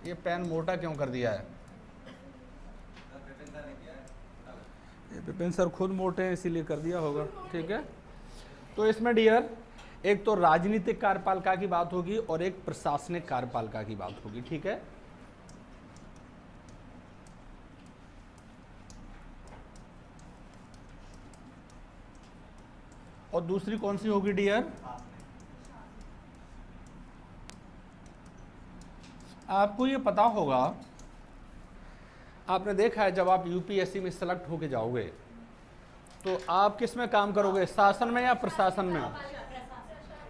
ये पेन मोटा क्यों कर दिया है? ये विपिन सर खुद मोटे हैं इसीलिए कर दिया होगा। ठीक है, तो इसमें डियर एक तो राजनीतिक कार्यपालिका की बात होगी और एक प्रशासनिक कार्यपालिका की बात होगी। ठीक है, और दूसरी कौन सी होगी डियर? आपको ये पता होगा, आपने देखा है जब आप यूपीएससी में सेलेक्ट होके जाओगे तो आप किस में काम करोगे, शासन में या प्रशासन में?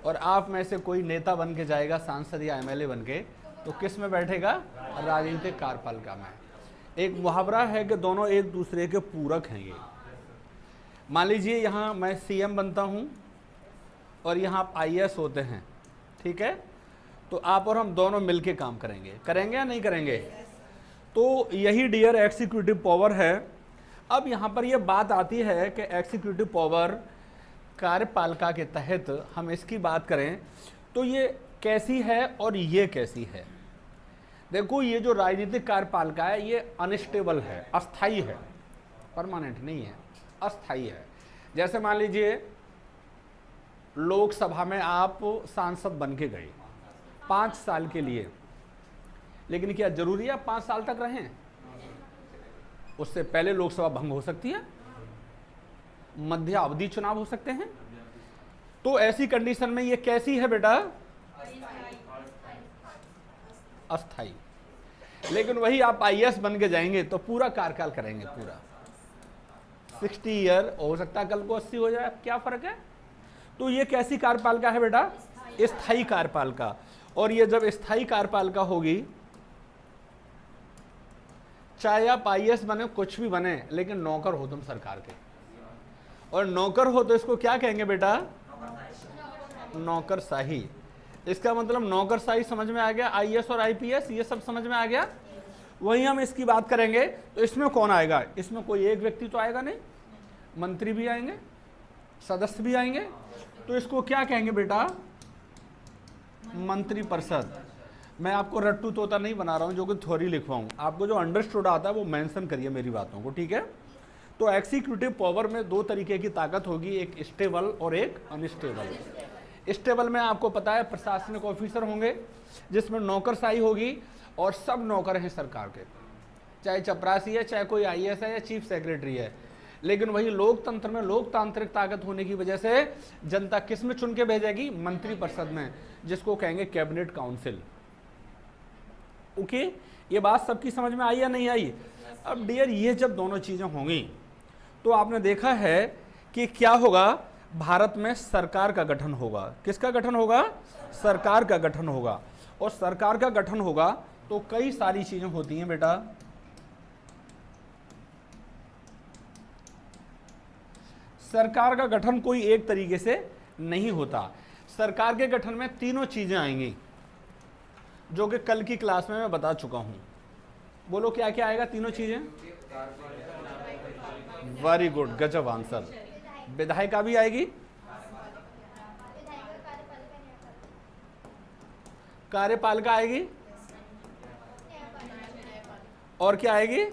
और आप में से कोई नेता बन के जाएगा, सांसद या एमएलए बन के, तो किस में बैठेगा? राजनीतिक कार्यपालिका में। एक मुहावरा है कि दोनों एक दूसरे के पूरक हैं। ये मान लीजिए यहाँ मैं सीएम बनता हूँ और यहाँ आप आईएएस होते हैं। ठीक है, तो आप और हम दोनों मिलके काम करेंगे या नहीं करेंगे? तो यही डियर एग्जीक्यूटिव पावर है। अब यहाँ पर यह बात आती है कि एग्जीक्यूटिव पावर कार्यपालिका के तहत हम इसकी बात करें तो ये कैसी है और ये कैसी है। देखो, ये जो राजनीतिक कार्यपालिका है ये अनस्टेबल है, अस्थाई है, परमानेंट नहीं है, अस्थाई है। जैसे मान लीजिए लोकसभा में आप सांसद बन के गए 5 साल के लिए, लेकिन क्या जरूरी है 5 साल तक रहें? उससे पहले लोकसभा भंग हो सकती है, मध्य अवधि चुनाव हो सकते हैं। तो ऐसी कंडीशन में ये कैसी है बेटा? अस्थाई। लेकिन वही आप आईएएस बन के जाएंगे तो पूरा कार्यकाल करेंगे, पूरा 60 ईयर, हो सकता है कल को 80 हो जाए, क्या फर्क है? तो ये कैसी कार्यपालिका है बेटा? स्थायी कार्यपालिका। और ये जब स्थायी कार्यपालिका होगी, चाहे आप आईएएस बने, कुछ भी बने, लेकिन नौकर हो तुम सरकार के। और नौकर हो तो इसको क्या कहेंगे बेटा? नौकरशाही। इसका मतलब नौकरशाही समझ में आ गया, आईएएस और आईपीएस ये सब समझ में आ गया। वही हम इसकी बात करेंगे तो इसमें कौन आएगा? इसमें कोई एक व्यक्ति तो आएगा नहीं, मंत्री भी आएंगे, सदस्य भी आएंगे। तो इसको क्या कहेंगे बेटा? मंत्रिपरिषद। मैं आपको रट्टू तोता नहीं बना रहा हूं जो कि थ्योरी लिखवाऊं, आपको जो अंडरस्टूड आता है वो मेंशन करिए मेरी बातों को। ठीक है, तो एग्जीक्यूटिव पावर में 2 तरीके की ताकत होगी, एक स्टेबल और एक अनस्टेबल। स्टेबल में आपको पता है प्रशासनिक ऑफिसर होंगे जिसमें नौकरशाही होगी और सब नौकर हैं सरकार के, चाहे चपरासी है, चाहे कोई आईएएस है या चीफ सेक्रेटरी है। लेकिन वही लोकतंत्र में लोकतांत्रिक ताकत होने की वजह से जनता किस में चुन के भेजेगी? मंत्रिपरिषद में, जिसको कहेंगे कैबिनेट काउंसिल। ओके, ये बात सबकी समझ में आई या नहीं आई? अब डियर ये जब दोनों चीजें होंगी तो आपने देखा है कि क्या होगा, भारत में सरकार का गठन होगा। किसका गठन होगा? सरकार का गठन होगा। और सरकार का गठन होगा तो कई सारी चीजें होती हैं बेटा। सरकार का गठन कोई एक तरीके से नहीं होता। सरकार के गठन में 3 चीजें आएंगी जो कि कल की क्लास में मैं बता चुका हूं। बोलो क्या क्या आएगा? 3 चीजें। वेरी गुड, गजब आंसर। विधायिका भी आएगी, कार्यपालिका आएगी, और क्या आएगी?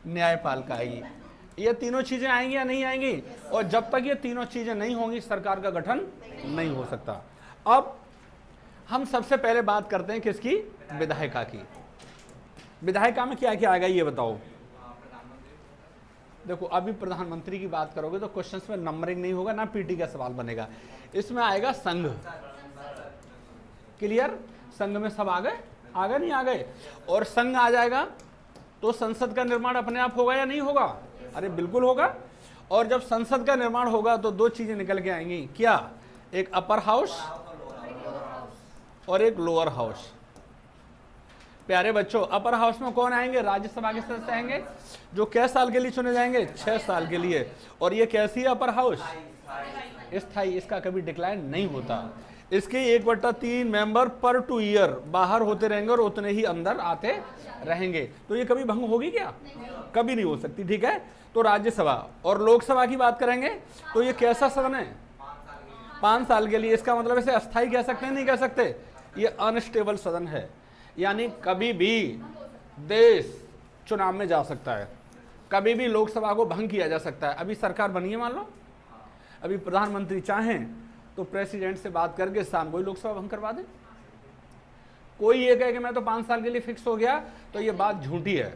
न्यायपालिका आएगी। ये 3 चीजें आएंगी या नहीं आएंगी? और जब तक ये 3 चीजें नहीं होंगी सरकार का गठन नहीं हो सकता। अब हम सबसे पहले बात करते हैं किसकी? विधायिका की। विधायिका में क्या क्या आएगा ये बताओ। देखो, अभी प्रधानमंत्री की बात करोगे तो क्वेश्चंस में नंबरिंग नहीं होगा, ना पीटी का सवाल बनेगा। इसमें आएगा संघ। क्लियर? संघ में सब आ गए? नहीं आ गए? और संघ आ जाएगा तो संसद का निर्माण अपने आप होगा या नहीं होगा? अरे बिल्कुल होगा। और जब संसद का निर्माण होगा तो 2 चीजें निकल के आएंगी। क्या? एक अपर हाउस और एक लोअर हाउस। प्यारे बच्चों, अपर हाउस में कौन आएंगे? राज्यसभा के सदस्य आएंगे जो कै साल के लिए चुने जाएंगे? 6 साल के लिए। और ये कैसी है अपर हाउस? स्थायी। इसका कभी डिक्लाइन नहीं होता। इसके 1/3 मेंबर पर 2 ईयर बाहर होते रहेंगे और उतने ही अंदर आते रहेंगे। तो ये कभी भंग होगी क्या? कभी नहीं हो सकती। ठीक है, तो राज्यसभा और लोकसभा की बात करेंगे तो ये कैसा सदन है? 5 साल के लिए, इसका मतलब इसे अस्थाई कह सकते हैं, नहीं कह सकते? ये अनस्टेबल सदन है, यानी कभी भी देश चुनाव में जा सकता है, कभी भी लोकसभा को भंग किया जा सकता है। अभी सरकार बनी है मान लो, अभी प्रधानमंत्री चाहें तो प्रेसिडेंट से बात करके शाम को ही लोकसभा भंग करवा दें। कोई ये कहे कि मैं तो 5 साल के लिए फिक्स हो गया, तो ये बात झूठी है,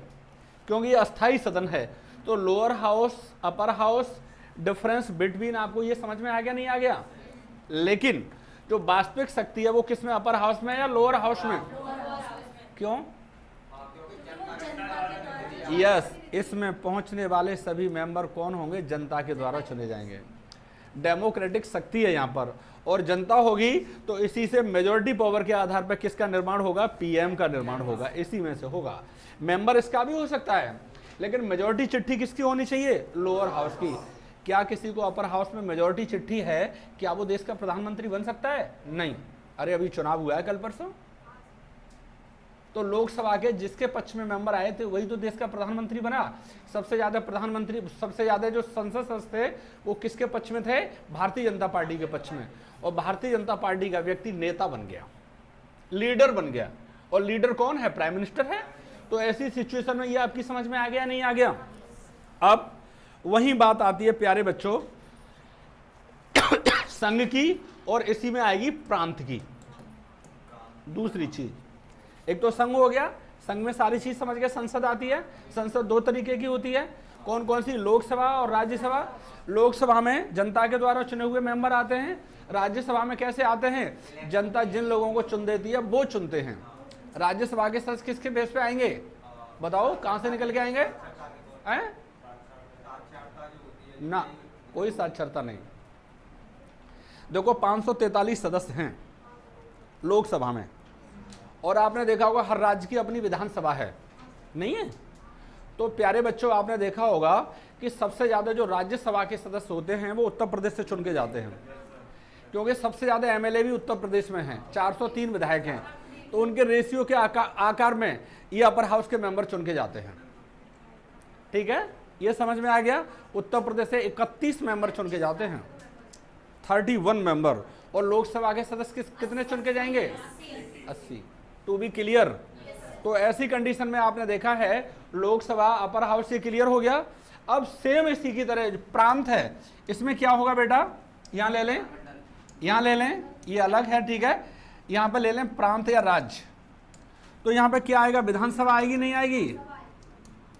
क्योंकि ये अस्थाई सदन है। तो lower house upper house difference between आपको ये समझ में आ गया, नहीं आ गया? लेकिन जो वास्तविक शक्ति है वो किस में, अपर हाउस में या लोअर हाउस में? क्यों? यस, इसमें पहुंचने वाले सभी मेंबर कौन होंगे? जनता के द्वारा चुने जाएंगे। डेमोक्रेटिक शक्ति है यहाँ पर, और जनता होगी तो इसी से मेजॉरिटी पावर के आधार पर किसका निर्माण होगा? पीएम का निर्माण होगा, इसी में से होगा। मेंबर इसका भी हो सकता है, लेकिन मेजॉरिटी चिट्ठी किसकी होनी चाहिए? लोअर हाउस की। क्या किसी को अपर हाउस में मेजॉरिटी चिट्ठी है, क्या वो देश का प्रधानमंत्री बन सकता है? नहीं। अरे अभी चुनाव हुआ है कल परसों, तो लोकसभा के जिसके पक्ष में मेंबर आए थे वही तो देश का प्रधानमंत्री बना। सबसे ज्यादा प्रधानमंत्री, सबसे ज्यादा जो संसद सदस्य थे वो किसके पक्ष में थे? भारतीय जनता पार्टी के पक्ष में। और भारतीय जनता पार्टी का व्यक्ति नेता बन गया, लीडर बन गया। और लीडर कौन है? प्राइम मिनिस्टर है। तो ऐसी सिचुएशन में ये आपकी समझ में आ गया, नहीं आ गया? अब वही बात आती है प्यारे बच्चों संघ की, और इसी में आएगी प्रांत की। दूसरी चीज, एक तो संघ हो गया, संघ में सारी चीज समझ गए। संसद आती है, संसद 2 तरीके की होती है। कौन कौन सी? लोकसभा और राज्यसभा। लोकसभा में जनता के द्वारा चुने हुए मेंबर आते हैं। राज्यसभा में कैसे आते हैं? जनता जिन लोगों को चुन देती है वो चुनते हैं। राज्यसभा के सदस्य किसके बेस पे आएंगे? बताओ, कहां से निकल के आएंगे? ना, कोई साक्षरता नहीं। देखो 543 सदस्य हैं लोकसभा में, और आपने देखा होगा हर राज्य की अपनी विधानसभा है, नहीं है? तो प्यारे बच्चों, आपने देखा होगा कि सबसे ज्यादा जो राज्यसभा के सदस्य होते हैं वो उत्तर प्रदेश से चुन के जाते हैं, क्योंकि सबसे ज्यादा एमएलए भी उत्तर प्रदेश में हैं। 403 विधायक हैं, तो उनके रेशियो के आकार में ये अपर हाउस के मेंबर चुन के जाते हैं। ठीक है, ये समझ में आ गया? उत्तर प्रदेश से 31 मेंबर चुन के जाते हैं, 31 मेंबर। और लोकसभा के सदस्य कितने चुन के जाएंगे? 80। To be clear. तो ऐसी कंडीशन में आपने देखा है लोकसभा अपर हाउस से क्लियर हो गया। अब सेम इसी की तरह प्रांत है, इसमें क्या होगा बेटा? यहां ले लें, यहां ले लें, ये अलग है, ठीक है? यहां पे ले लें प्रांत या राज्य। तो यहां पे क्या आएगा? विधानसभा आएगी, नहीं आएगी?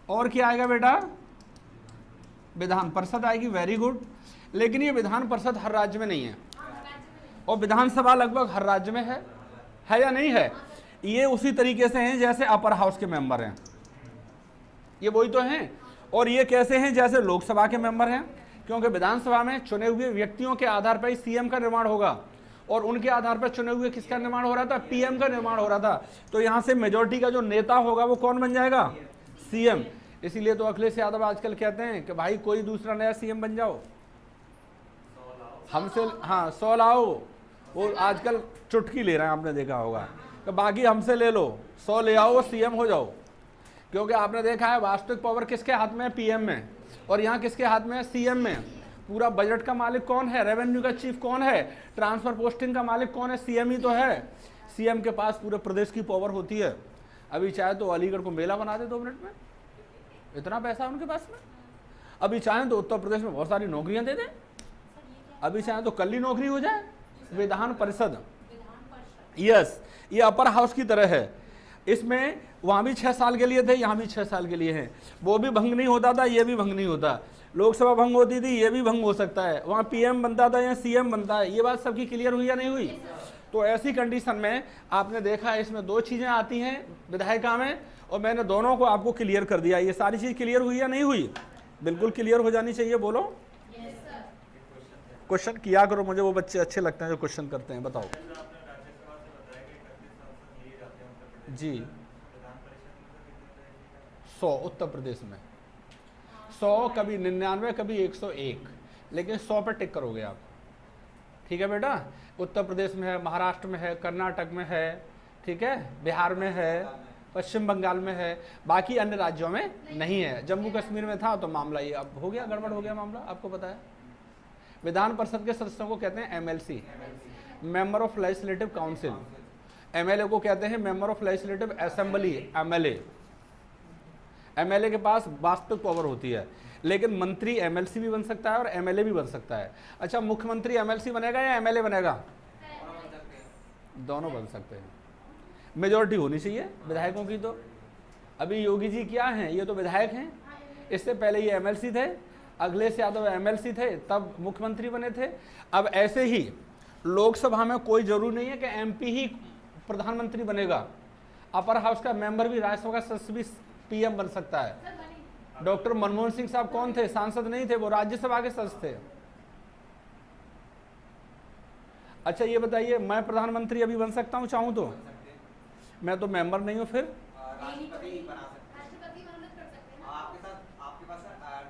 और क्या आएगा बेटा? विधान परिषद आएगी। Very good. लेकिन ये विधान परिषद हर राज्य में नहीं है, और विधानसभा लगभग हर राज्य में है या नहीं है? ये उसी तरीके से हैं जैसे अपर हाउस के मेंबर हैं, ये वही तो हैं। और ये कैसे हैं? जैसे लोकसभा के मेंबर हैं, क्योंकि विधानसभा में चुने हुए व्यक्तियों के आधार पर ही सीएम का निर्माण होगा, और उनके आधार पर चुने हुए किसका निर्माण हो रहा था? पीएम का निर्माण हो रहा था। तो यहां से मेजोरिटी का जो नेता होगा वो कौन बन जाएगा? सीएम। इसीलिए तो अखिलेश यादव आजकल कहते हैं कि भाई कोई दूसरा नया सीएम बन जाओ, हमसे, हाँ 100 लाओ। वो आजकल चुटकी ले रहे हैं, आपने देखा होगा, तो बाकी हमसे ले लो, 100 ले आओ, सीएम हो जाओ। क्योंकि आपने देखा है वास्तविक पावर किसके हाथ में है? पीएम में। और यहाँ किसके हाथ में है? सीएम में। पूरा बजट का मालिक कौन है? रेवेन्यू का चीफ कौन है? ट्रांसफर पोस्टिंग का मालिक कौन है? सीएम ही तो है। सीएम के पास पूरे प्रदेश की पावर होती है। अभी चाहे तो अलीगढ़ को मेला बना दे 2 मिनट में, इतना पैसा है उनके पास में। अभी चाहें तो उत्तर प्रदेश में बहुत सारी नौकरियां दे दें, अभी चाहें तो कल ही नौकरी हो जाए। विधान परिषद, यस, ये अपर हाउस की तरह है। इसमें वहां भी 6 साल के लिए थे, यहाँ भी 6 साल के लिए हैं। वो भी भंग नहीं होता था, ये भी भंग नहीं होता। लोकसभा भंग होती थी, ये भी भंग हो सकता है। वहाँ पीएम बनता था, यहाँ सीएम बनता है। ये बात सबकी क्लियर हुई या नहीं हुई? तो ऐसी कंडीशन में आपने देखा है इसमें 2 चीजें आती हैं विधायिका में, और मैंने दोनों को आपको क्लियर कर दिया। ये सारी चीज क्लियर हुई या नहीं हुई? बिल्कुल क्लियर हो जानी चाहिए। बोलो क्वेश्चन किया करो, मुझे वो बच्चे अच्छे लगते हैं जो क्वेश्चन करते हैं। बताओ जी। 100 उत्तर प्रदेश में, 100 कभी 99 कभी 101, लेकिन 100 पे टिक करोगे आप। ठीक है बेटा? उत्तर प्रदेश में है, महाराष्ट्र में है, कर्नाटक में है, ठीक है, बिहार में है, पश्चिम बंगाल में है, बाकी अन्य राज्यों में नहीं है। जम्मू कश्मीर में था तो मामला ये अब हो गया, गड़बड़ हो गया मामला, आपको पता है। विधान परिषद के सदस्यों को कहते हैं MLC, member of legislative council. MLA को कहते हैं member of legislative assembly, MLA. MLA के पास वास्तविक पावर होती है, लेकिन मंत्री एमएलसी भी बन सकता है और एमएलए भी बन सकता है। अच्छा, मुख्यमंत्री एमएलसी बनेगा या एमएलए बनेगा? दोनों बन सकते हैं। मेजोरिटी होनी चाहिए विधायकों की। तो अभी योगी जी क्या हैं? ये तो विधायक हैं। इससे पहले ये एमएलसी थे, अखिलेश यादव एमएलसी थे, तब मुख्यमंत्री बने थे। अब ऐसे ही लोकसभा में कोई जरूरी नहीं है कि एमपी ही प्रधानमंत्री बनेगा। अपर हाउस का मेंबर भी, राज्यसभा का सदस्य भी पीएम बन सकता है। डॉक्टर मनमोहन सिंह साहब कौन थे? सांसद नहीं थे, वो राज्यसभा के सदस्य थे। अच्छा ये बताइए, मैं प्रधानमंत्री अभी बन सकता हूँ चाहूँ तो? मैं तो मेंबर नहीं हूँ। फिर राष्ट्रपति बना सकते हैं, आपके साथ आपके पास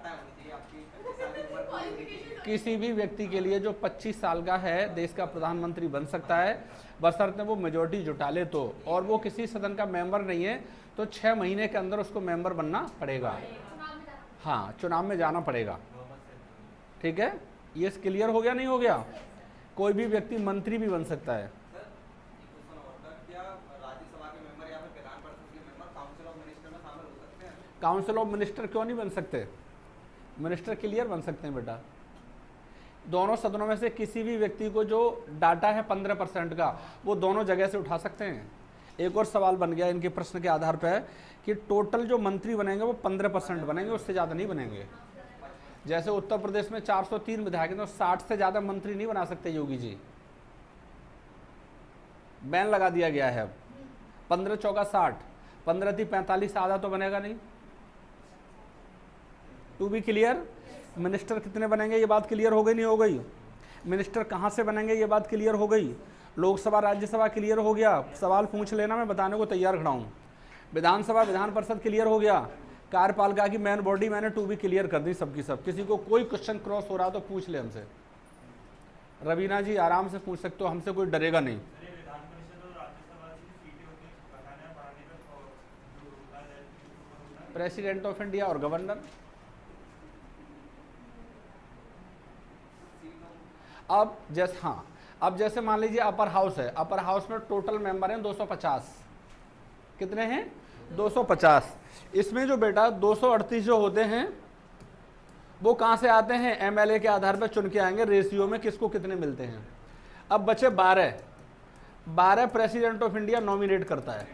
टाइम होनी चाहिए, आपकी 25 साल की उम्र पूरी होनी चाहिए। किसी भी व्यक्ति के लिए जो 25 साल का है देश का प्रधानमंत्री बन सकता है, बशर्ते वो मेजोरिटी जुटा ले तो। और वो किसी सदन का मेंबर नहीं है तो 6 महीने के अंदर उसको मेंबर बनना पड़ेगा। हाँ, चुनाव में जाना पड़ेगा। ठीक है, ये क्लियर हो गया? नहीं हो गया? कोई भी व्यक्ति मंत्री भी बन सकता है। काउंसिल ऑफ मिनिस्टर क्यों नहीं बन सकते? मिनिस्टर क्लियर बन सकते हैं बेटा। दोनों सदनों में से किसी भी व्यक्ति को जो डाटा है 15% का, वो दोनों जगह से उठा सकते हैं। एक और सवाल बन गया इनके प्रश्न के आधार पर कि टोटल जो मंत्री बनेंगे वो 15% बनेंगे, उससे ज़्यादा नहीं बनेंगे। जैसे उत्तर प्रदेश में 403 विधायक हैं तो 60 से ज़्यादा मंत्री नहीं बना सकते योगी जी। बैन लगा दिया गया है अब। 15 चौका 60, 15 × 45, आधा तो बनेगा नहीं। टू बी क्लियर, मिनिस्टर कितने बनेंगे ये बात क्लियर हो गई? नहीं हो गई? मिनिस्टर कहाँ से बनेंगे ये बात क्लियर हो गई? लोकसभा राज्यसभा क्लियर हो गया? सवाल पूछ लेना, मैं बताने को तैयार खड़ा हूँ। विधानसभा विधान परिषद क्लियर हो गया? कार्यपालिका की मेन बॉडी मैंने टू बी क्लियर कर दी सबकी सब। किसी को कोई क्वेश्चन क्रॉस हो रहा तो पूछ ले हमसे। रवीना जी आराम से पूछ सकते हो, हमसे कोई डरेगा नहीं। प्रेसिडेंट ऑफ इंडिया और गवर्नर। अब जैसे मान लीजिए अपर हाउस है, अपर हाउस में टोटल मेंबर हैं 250। कितने हैं? 250। इसमें जो बेटा 238 जो होते हैं वो कहाँ से आते हैं? एमएलए के आधार पर चुन के आएंगे, रेशियो में किसको कितने मिलते हैं। अब बचे 12 प्रेसिडेंट ऑफ इंडिया नॉमिनेट करता है।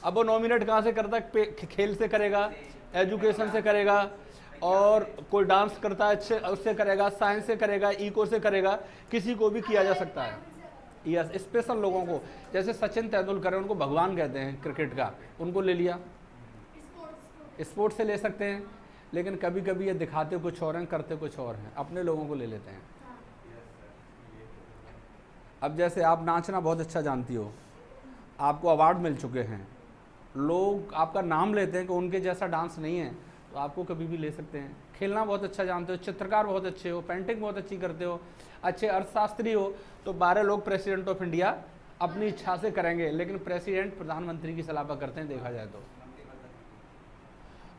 अब वो नॉमिनेट कहाँ से करता है? खेल से करेगा, एजुकेशन से करेगा, और कोई डांस करता है अच्छे उससे करेगा, साइंस से करेगा, इको से करेगा, किसी को भी किया जा सकता है। यस, स्पेशल लोगों को, जैसे सचिन तेंदुलकर है, उनको भगवान कहते हैं क्रिकेट का, उनको ले लिया। स्पोर्ट्स से ले सकते हैं, लेकिन कभी कभी ये दिखाते कुछ और हैं, करते कुछ और हैं, अपने लोगों को ले लेते हैं। अब जैसे आप नाचना बहुत अच्छा जानती हो, आपको अवार्ड मिल चुके हैं, लोग आपका नाम लेते हैं कि उनके जैसा डांस नहीं है, तो आपको कभी भी ले सकते हैं। खेलना बहुत अच्छा जानते हो, चित्रकार बहुत अच्छे हो, पेंटिंग बहुत अच्छी करते हो, अच्छे अर्थशास्त्री हो, तो 12 लोग प्रेसिडेंट ऑफ इंडिया अपनी इच्छा से करेंगे। लेकिन प्रेसिडेंट प्रधानमंत्री की सलाह पर करते हैं देखा जाए तो,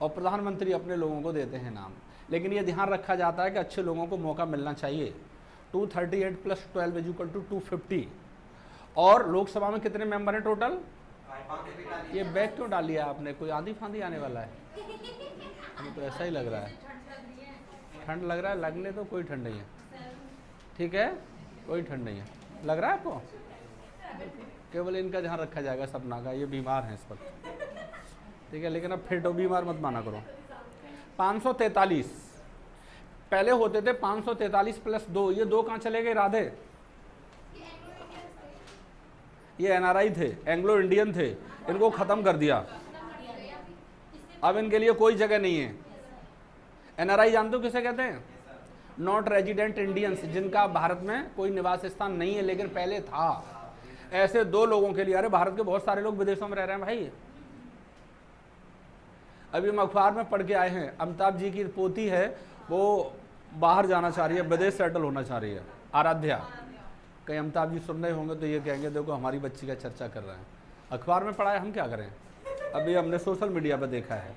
और प्रधानमंत्री अपने लोगों को देते हैं नाम। लेकिन ये ध्यान रखा जाता है कि अच्छे लोगों को मौका मिलना चाहिए। 238 + 12 = 250। और लोकसभा में कितने मेंबर हैं टोटल? ये बैग क्यों डाल लिया आपने? कोई आंधी फांदी आने वाला है? हमें तो ऐसा ही लग रहा है। ठंड लग रहा है? लगने तो कोई ठंड नहीं है। ठीक है, कोई ठंड नहीं है। लग रहा है आपको? केवल इनका ध्यान रखा जाएगा, सपना का। ये बीमार हैं इस पर, ठीक है, लेकिन अब फिर तो बीमार मत माना करो। 543 पहले होते थे, 543 + 2, ये 2 कहाँ चले गए राधे? ये एनआरआई थे, एंग्लो इंडियन थे, इनको ख़त्म कर दिया। अब इनके लिए कोई जगह नहीं है। एनआरआई जानते हो किसे कहते हैं? नॉट रेजिडेंट इंडियंस, जिनका भारत में कोई निवास स्थान नहीं है लेकिन पहले था। ऐसे 2 लोगों के लिए, अरे भारत के बहुत सारे लोग विदेशों में रह रहे हैं भाई। अभी हम अखबार में पढ़ के आए हैं, अमिताभ जी की पोती है, वो बाहर जाना चाह रही है, विदेश सेटल होना चाह रही है, आराध्या। कहीं अमिताभ जी सुन रहे होंगे तो ये कहेंगे देखो हमारी बच्ची का चर्चा कर रहे हैं। अखबार में पढ़ा है, हम क्या करें? अभी हमने सोशल मीडिया पर देखा है।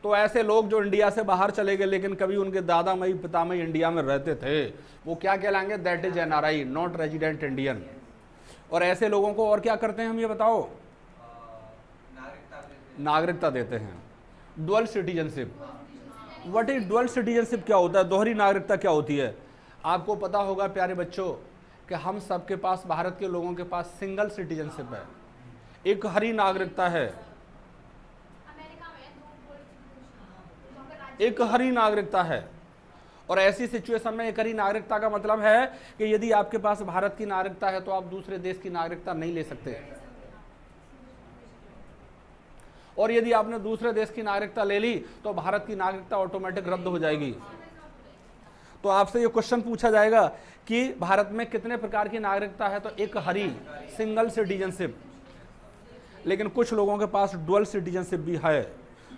तो ऐसे लोग जो इंडिया से बाहर चले गए लेकिन कभी उनके दादा मई पितामही इंडिया में रहते थे, वो क्या कहलाएंगे? That is NRI, not resident Indian. और ऐसे लोगों को और क्या करते हैं हम, ये बताओ? नागरिकता देते हैं, dual citizenship. What is dual citizenship? क्या होता है? दोहरी नागरिकता क्या होती है? आपको पता होगा प्यारे बच्चों कि हम सबके पास, भारत के लोगों के पास सिंगल सिटीजनशिप है, एक हरी नागरिकता है, एक हरी नागरिकता है। और ऐसी सिचुएशन में एक हरी नागरिकता का मतलब है कि यदि आपके पास भारत की नागरिकता है तो आप दूसरे देश की नागरिकता नहीं ले सकते, और यदि आपने दूसरे देश की नागरिकता ले ली तो भारत की नागरिकता ऑटोमेटिक रद्द हो जाएगी। तो आपसे ये क्वेश्चन पूछा जाएगा कि भारत में कितने प्रकार की नागरिकता है, तो एक हरी सिंगल सिटीजनशिप। लेकिन कुछ लोगों के पास डुअल सिटीजनशिप भी है,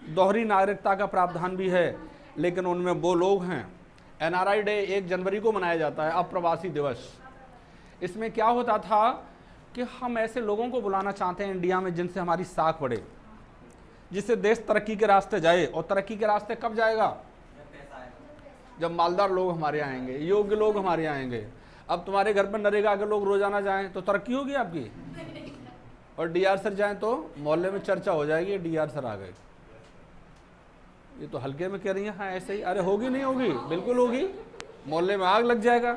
दोहरी नागरिकता का प्रावधान भी है, लेकिन उनमें वो लोग हैं। एनआरआई डे 1 जनवरी को मनाया जाता है, अप्रवासी दिवस। इसमें क्या होता था कि हम ऐसे लोगों को बुलाना चाहते हैं इंडिया में जिनसे हमारी साख बढ़े, जिससे देश तरक्की के रास्ते जाए। और तरक्की के रास्ते कब जाएगा? जब मालदार लोग हमारे यहाँ आएंगे, योग्य लोग हमारे यहाँ आएंगे। अब तुम्हारे घर पर नरेगा के लोग रोजाना जाएं तो तरक्की होगी आपकी, और डीआर सर जाएं तो मोहल्ले में चर्चा हो जाएगी, डीआर सर आ गए। ये तो हल्के में कह रही है, हाँ ऐसे ही। अरे होगी नहीं होगी? बिल्कुल होगी, मोहल्ले में आग लग जाएगा।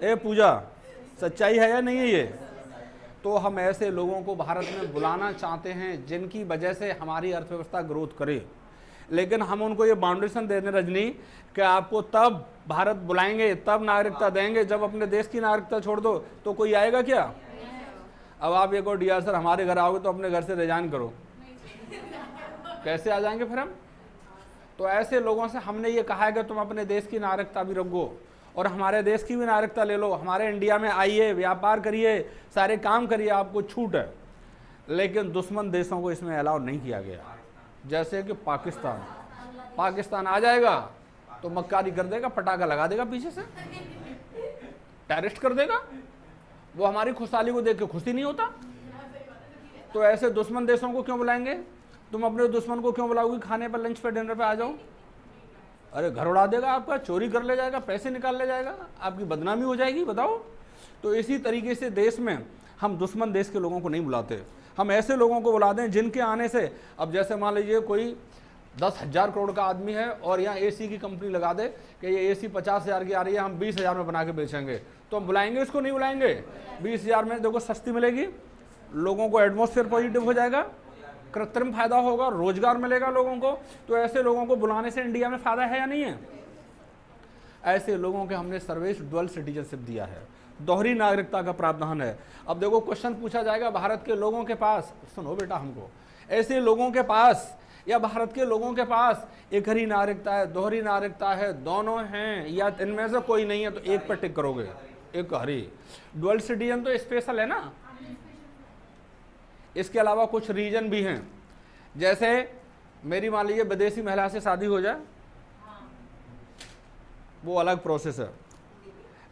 ए पूजा, सच्चाई है या नहीं है ये? तो हम ऐसे लोगों को भारत में बुलाना चाहते हैं जिनकी वजह से हमारी अर्थव्यवस्था ग्रोथ करे। लेकिन हम उनको ये बाउंडेशन दे दें रजनी कि आपको तब भारत बुलाएंगे, तब नागरिकता देंगे, जब अपने देश की नागरिकता छोड़ दो तो कोई आएगा क्या? अब आप ये कहो डीआर सर हमारे घर आओगे तो अपने घर से रिजाइन करो, कैसे आ जाएंगे फिर हम? तो ऐसे लोगों से हमने ये कहा है कि तुम अपने देश की नागरिकता भी रखो और हमारे देश की भी नागरिकता ले लो, हमारे इंडिया में आइए, व्यापार करिए, सारे काम करिए, आपको छूट है। लेकिन दुश्मन देशों को इसमें अलाउ नहीं किया गया। जैसे कि पाकिस्तान आ जाएगा तो मक्कारी कर देगा, पटाखा लगा देगा पीछे से, टेररिस्ट कर देगा। वो हमारी खुशहाली को देख के खुशी नहीं होता। तो ऐसे दुश्मन देशों को क्यों बुलाएंगे? तुम अपने दुश्मन को क्यों बुलाओगी? खाने पर, लंच पर, डिनर पर आ जाओ। अरे घर उड़ा देगा आपका, चोरी कर ले जाएगा, पैसे निकाल ले जाएगा, आपकी बदनामी हो जाएगी। बताओ। तो इसी तरीके से देश में हम दुश्मन देश के लोगों को नहीं बुलाते, हम ऐसे लोगों को बुलाते हैं जिनके आने से, अब जैसे मान लीजिए कोई 10,000 करोड़ का आदमी है और यहाँ एसी की कंपनी लगा दे कि ये एसी 50,000 की आ रही है, हम 20,000 में बना के बेचेंगे, तो हम बुलाएंगे इसको? नहीं बुलाएंगे। 20,000 में देखो सस्ती मिलेगी, लोगों को एटमॉस्फेयर पॉजिटिव हो जाएगा, कृत्रिम फायदा होगा, रोजगार मिलेगा लोगों को। तो ऐसे लोगों को बुलाने से इंडिया में फायदा है या नहीं है? ऐसे लोगों के हमने सर्वेश डुअल सिटीजनशिप दिया है, दोहरी नागरिकता का प्रावधान है। अब देखो क्वेश्चन पूछा जाएगा भारत के लोगों के पास, सुनो बेटा हमको, ऐसे लोगों के पास या भारत के लोगों के पास एक हरी नागरिकता है, दोहरी नागरिकता है, दोनों हैं या इनमें से कोई नहीं है, तो एक पर टिक करोगे, एक हरी। डुअल सिटीजन तो स्पेशल है ना। इसके अलावा कुछ रीजन भी हैं, जैसे मेरी मान लीजिए विदेशी महिला से शादी हो जाए, वो अलग प्रोसेस है,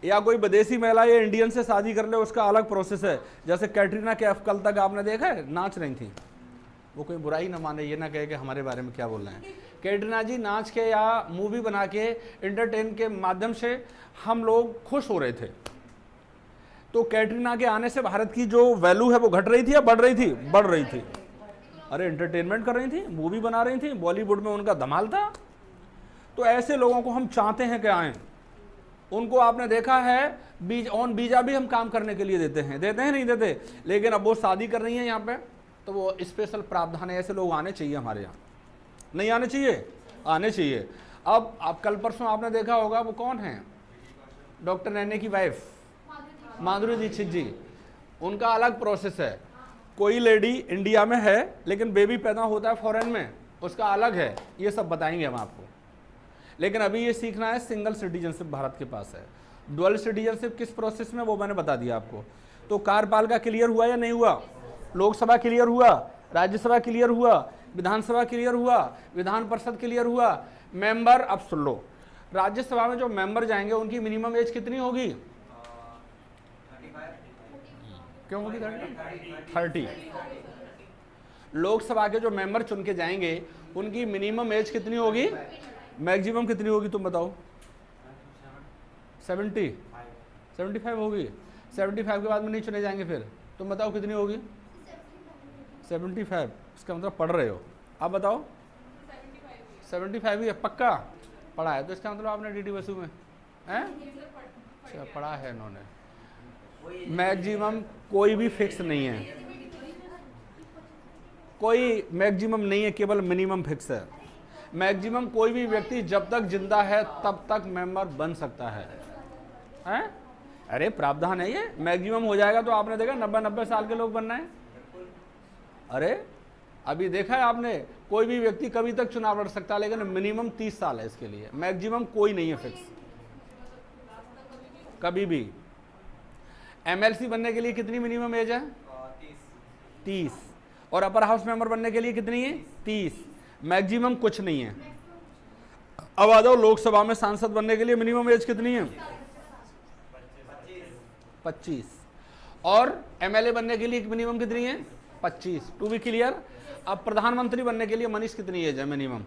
या कोई विदेशी महिला या इंडियन से शादी कर ले, उसका अलग प्रोसेस है। जैसे कैटरीना कैफ कल तक आपने देखा है नाच रही थी, वो कोई बुराई ना माने, ये ना कहे कि हमारे बारे में क्या बोल रहे हैं। कैटरीना जी नाच के या मूवी बना के एंटरटेन के माध्यम से हम लोग खुश हो रहे थे। तो कैटरीना के आने से भारत की जो वैल्यू है वो घट रही थी या बढ़ रही थी? बढ़ रही थी। अरे एंटरटेनमेंट कर रही थी, मूवी बना रही थी, बॉलीवुड में उनका धमाल था। तो ऐसे लोगों को हम चाहते हैं कि आएँ। उनको आपने देखा है ऑन वीजा भी हम काम करने के लिए देते हैं नहीं देते, लेकिन अब वो शादी कर रही हैं यहाँ पे, तो वो स्पेशल प्रावधान है, ऐसे लोग आने चाहिए हमारे यहाँ। नहीं आने चाहिए? आने चाहिए। अब आप कल परसों आपने देखा होगा, वो कौन है, डॉक्टर नैने की वाइफ माधुरी दीक्षित जी, उनका अलग प्रोसेस है। कोई लेडी इंडिया में है लेकिन बेबी पैदा होता है फॉरेन में, उसका अलग है, ये सब बताएंगे हम आपको। लेकिन अभी ये सीखना है सिंगल सिटीजनशिप भारत के पास है। डुअल सिटीजनशिप किस प्रोसेस में, वो मैंने बता दिया आपको। तो कार्यपालिका क्लियर हुआ या नहीं हुआ? लोकसभा क्लियर हुआ, राज्यसभा क्लियर हुआ, विधानसभा क्लियर हुआ, विधान परिषद क्लियर हुआ। मेंबर, अब सुन लो, राज्यसभा में जो मेंबर जाएंगे उनकी मिनिमम एज कितनी होगी? क्यों होगी 30? लोकसभा के जो मेंबर चुन के जाएंगे उनकी मिनिमम एज कितनी होगी, मैक्सिमम कितनी होगी तुम बताओ? 75 होगी। 75 के बाद में नहीं चुने जाएंगे, फिर तुम बताओ कितनी होगी? 75। इसका मतलब पढ़ रहे हो। आप बताओ? 75 ही है, पक्का पढ़ा है? तो इसका मतलब आपने डीडी बसु में हैं? अच्छा, पढ़ा है इन्होंने। मैक्सिमम कोई भी फिक्स नहीं है, कोई मैक्सिमम नहीं है, केवल मिनिमम फिक्स है। मैक्सिमम कोई भी व्यक्ति जब तक जिंदा है तब तक मेंबर बन सकता है, हैं? अरे प्रावधान है ये, मैक्सिमम हो जाएगा तो आपने देखा 90 साल के लोग बनना है। अरे अभी देखा है आपने, कोई भी व्यक्ति कभी तक चुनाव लड़ सकता है, लेकिन मिनिमम 30 साल है इसके लिए, मैक्सिमम कोई नहीं है फिक्स कभी भी। एमएलसी बनने के लिए कितनी मिनिमम एज है? 30। और अपर हाउस मेंबर बनने के लिए कितनी है? 30। मैक्सिमम कुछ नहीं है। अब आ जाओ, लोकसभा में सांसद बनने के लिए मिनिमम एज कितनी है? 25। और एमएलए बनने के लिए मिनिमम कितनी है? 25। To be clear. अब प्रधानमंत्री बनने के लिए मनीष कितनी एज है मिनिमम?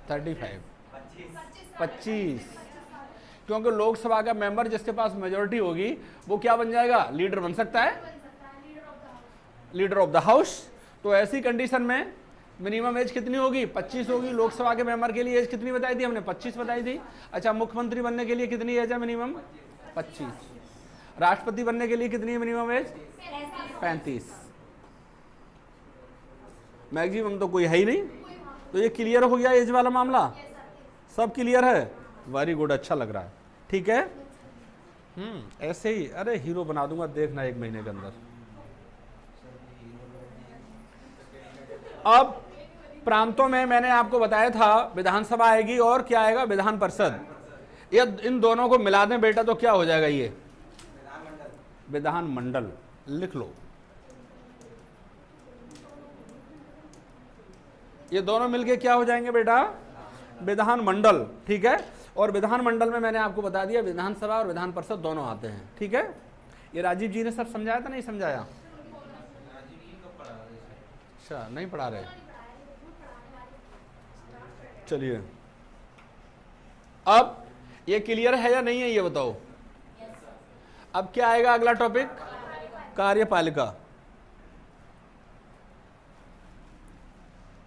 35। 25। क्योंकि लोकसभा का मेंबर जिसके पास मेजोरिटी होगी वो क्या बन जाएगा? लीडर बन सकता है, लीडर ऑफ द हाउस। तो ऐसी कंडीशन में मिनिमम एज कितनी होगी? 25 होगी। लोकसभा के मेंबर के लिए एज कितनी बताई थी हमने? 25 बताई थी। अच्छा, मुख्यमंत्री बनने के लिए कितनी एज है मिनिमम? 25। राष्ट्रपति बनने के लिए कितनी मिनिमम एज? 35। मैक्सिमम तो कोई है ही नहीं। तो ये क्लियर हो गया एज वाला मामला? सब क्लियर है? वेरी गुड, अच्छा लग रहा है। ठीक है, ऐसे ही। अरे हीरो बना दूंगा, देखना 1 महीने के अंदर। अब प्रांतों में मैंने आपको बताया था विधानसभा आएगी और क्या आएगा? विधान परिषद। ये इन दोनों को मिला दें बेटा तो क्या हो जाएगा? ये विधान मंडल। लिख लो, ये दोनों मिलके क्या हो जाएंगे बेटा? विधान मंडल। ठीक है। और विधान मंडल में मैंने आपको बता दिया विधानसभा और विधान परिषद दोनों आते हैं। ठीक है। ये राजीव जी ने सब समझाया था, नहीं समझाया? अच्छा, नहीं पढ़ा रहे? चलिए, अब ये क्लियर है या नहीं है ये बताओ? अब क्या आएगा अगला टॉपिक? कार्यपालिका।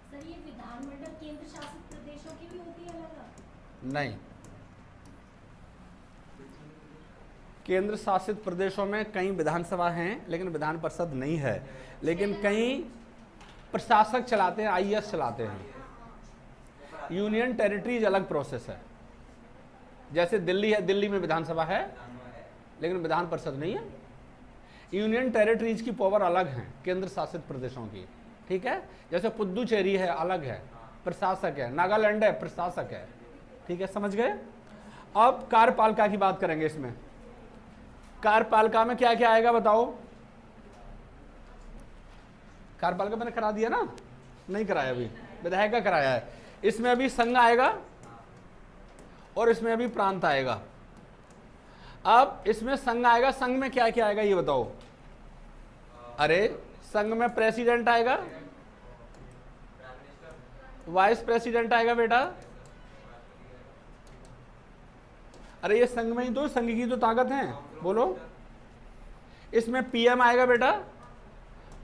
सर, ये विधानमंडल केंद्र शासित प्रदेशों की भी होती है अलग? नहीं, केंद्र शासित प्रदेशों में कई विधानसभा हैं लेकिन विधान परिषद नहीं है। लेकिन कई प्रशासक चलाते हैं, आईएएस चलाते हैं। यूनियन टेरिटरीज अलग प्रोसेस है। जैसे दिल्ली है, दिल्ली में विधानसभा है लेकिन विधान परिषद नहीं है। यूनियन टेरिटरीज की पावर अलग है केंद्र शासित प्रदेशों की। ठीक है। जैसे पुद्दुचेरी है, अलग है, प्रशासक है। नागालैंड है, प्रशासक है। ठीक है, समझ गए? अब कार्यपालिका की बात करेंगे। इसमें कार्यपालिका में क्या क्या आएगा बताओ? कार्यपालिका मैंने करा दिया ना? नहीं कराया अभी, विधायक का कराया है। इसमें अभी संघ आएगा और इसमें अभी प्रांत आएगा। अब इसमें संघ आएगा, संघ में क्या क्या आएगा ये बताओ? अरे संघ में प्रेसिडेंट आएगा, वाइस प्रेसिडेंट आएगा बेटा। अरे ये संघ में ही तो, संघ की तो ताकत है, बोलो। इसमें पीएम आएगा बेटा,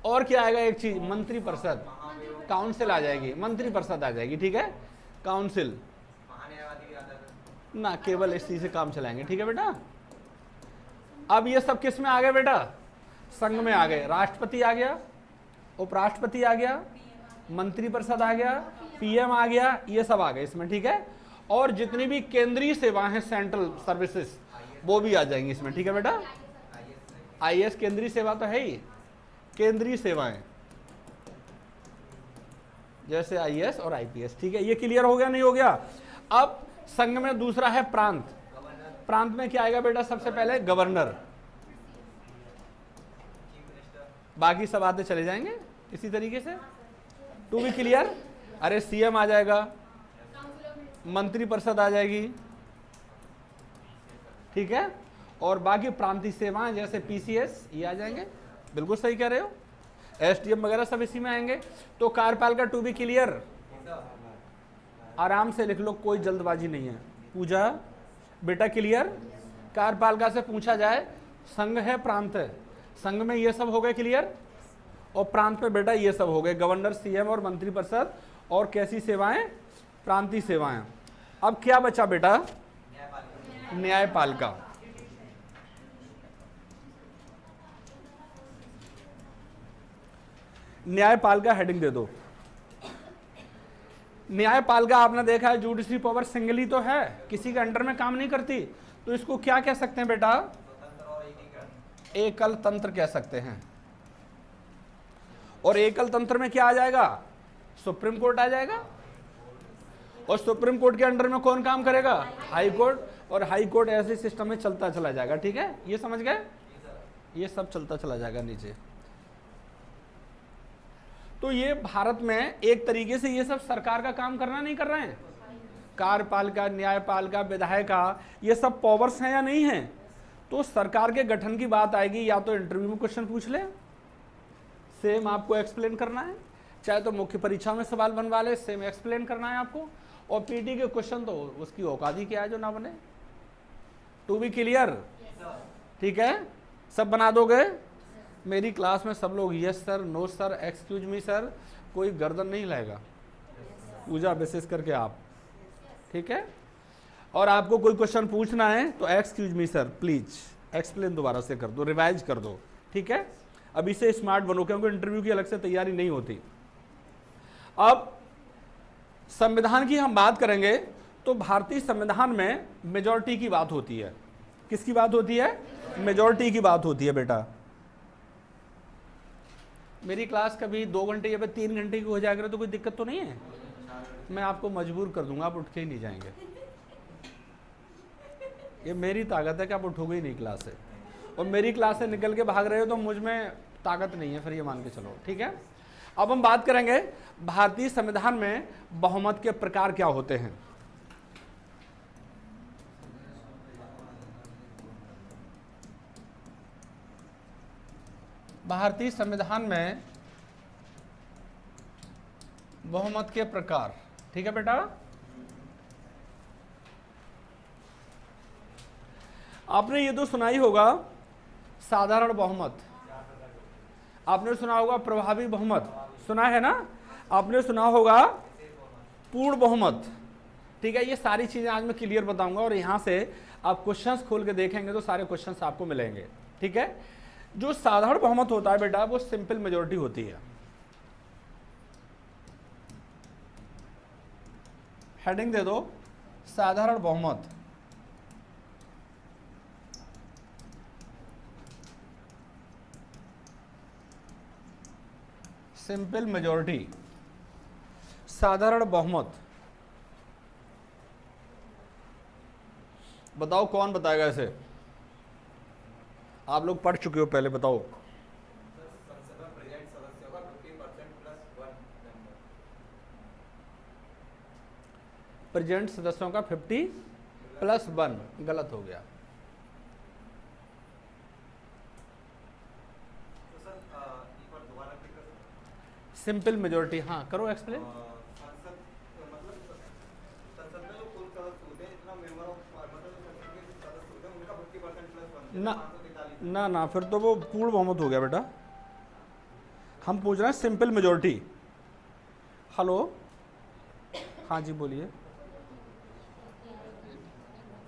और क्या आएगा? एक चीज, मंत्री परिषद, काउंसिल आ जाएगी, मंत्री परिषद आ जाएगी। ठीक है, काउंसिल ना, केवल इस चीज से काम चलाएंगे। ठीक है बेटा। अब ये सब किस में आ गए बेटा? संघ में आ गए। राष्ट्रपति आ गया, उपराष्ट्रपति आ गया, मंत्री परिषद आ गया, पीएम आ गया, ये सब आ गए इसमें। ठीक है। और जितनी भी केंद्रीय सेवाएं हैं, सेंट्रल सर्विसेज, वो भी आ जाएंगी इसमें। ठीक है बेटा। आईएएस केंद्रीय सेवा तो है ही, केंद्रीय सेवाएं जैसे आईएएस और आईपीएस। ठीक है, ये क्लियर हो गया नहीं हो गया? अब संघ में दूसरा है प्रांत। प्रांत में क्या आएगा बेटा? सबसे पहले गवर्नर, बाकी सब आते चले जाएंगे इसी तरीके से। To be clear? अरे सीएम आ जाएगा, मंत्री परिषद आ जाएगी। ठीक है। और बाकी प्रांतीय सेवाएं जैसे पीसीएस, ये आ जाएंगे, बिल्कुल सही कह रहे हो, एसडीएम वगैरह सब इसी में आएंगे। तो कार्यपालिका टू बी क्लियर, आराम से लिख लो, कोई जल्दबाजी नहीं है। पूजा बेटा क्लियर, कार्यपालिका से पूछा जाए संघ है प्रांत है, संघ में ये सब हो गए क्लियर, और प्रांत में बेटा ये सब हो गए, गवर्नर, सीएम और मंत्रिपरिषद, और कैसी सेवाएं, प्रांतीय सेवाएं। अब क्या बचा बेटा, न्यायपालिका। न्यायपालिका हेडिंग दे दो। न्यायपालिका आपने देखा है जुडिशरी पावर सिंगली तो है, किसी के अंडर में काम नहीं करती, तो इसको क्या कह सकते हैं बेटा, एकल तंत्र कह सकते हैं। और एकल तंत्र में क्या आ जाएगा, सुप्रीम कोर्ट आ जाएगा, और सुप्रीम कोर्ट के अंडर में कौन काम करेगा, हाई कोर्ट, और हाई कोर्ट ऐसे सिस्टम में चलता चला जाएगा। ठीक है, ये समझ गए, ये सब चलता चला जाएगा नीचे। तो ये भारत में एक तरीके से ये सब सरकार का काम करना नहीं कर रहे हैं, कार्यपालिका, न्यायपालिका, विधायिका, ये सब पावर्स हैं या नहीं हैं। तो सरकार के गठन की बात आएगी, या तो इंटरव्यू में क्वेश्चन पूछ ले, सेम आपको एक्सप्लेन करना है, चाहे तो मुख्य परीक्षा में सवाल बनवा ले, सेम एक्सप्लेन करना है आपको, और पीटी के क्वेश्चन तो उसकी औकात ही क्या है जो ना बने। टू बी क्लियर, ठीक है, सब बना दोगे। मेरी क्लास में सब लोग yes sir, no sir, excuse me sir, कोई गर्दन नहीं लाएगा, पूजा विशेष करके आप, ठीक है। और आपको कोई क्वेश्चन पूछना है तो excuse me sir please explain दोबारा से कर दो, रिवाइज कर दो, ठीक है। अभी से स्मार्ट बनो, क्योंकि इंटरव्यू की अलग से तैयारी नहीं होती। अब संविधान की हम बात करेंगे तो भारतीय संविधान में मेजॉरिटी की बात होती है। किसकी बात होती है, मेजॉरिटी की बात होती है बेटा। मेरी क्लास कभी 2 घंटे या 3 घंटे की हो जाएगा तो कोई दिक्कत तो नहीं है, मैं आपको मजबूर कर दूंगा, आप उठ के ही नहीं जाएंगे। ये मेरी ताकत है कि आप उठोगे ही नहीं क्लास से, और मेरी क्लास से निकल के भाग रहे हो तो मुझ में ताकत नहीं है, फिर ये मान के चलो, ठीक है। अब हम बात करेंगे भारतीय संविधान में बहुमत के प्रकार क्या होते हैं। भारतीय संविधान में बहुमत के प्रकार, ठीक है बेटा। आपने ये तो सुना ही होगा साधारण बहुमत, आपने सुना होगा प्रभावी बहुमत, सुना है ना, आपने सुना होगा पूर्ण बहुमत, ठीक है। ये सारी चीजें आज मैं क्लियर बताऊंगा, और यहां से आप क्वेश्चंस खोल के देखेंगे तो सारे क्वेश्चंस आपको मिलेंगे, ठीक है। जो साधारण बहुमत होता है बेटा वो सिंपल मेजॉरिटी होती है। हेडिंग दे दो साधारण बहुमत। सिंपल मेजॉरिटी, साधारण बहुमत। बताओ कौन बताएगा इसे, आप लोग पढ़ चुके हो पहले, बताओ। संसद में प्रेजेंट सदस्यों का 50% +1 मेंबर। प्रेजेंट सदस्यों का 50+1 गलत हो गया। तो सर एक बार दोबारा रिपीट कर सकते हैं? सिंपल मेजॉरिटी, हाँ करो एक्सप्लेन। संसद मतलब संसद में जो कुल सदस्य होते हैं, इतना मेंबर ऑफ मतलब संसद के सदस्य होते हैं उनका 50% +1 ना ना ना, फिर तो वो पूर्ण बहुमत हो गया बेटा। हम पूछ रहे हैं सिंपल मेजॉरिटी। हेलो, हाँ जी बोलिए।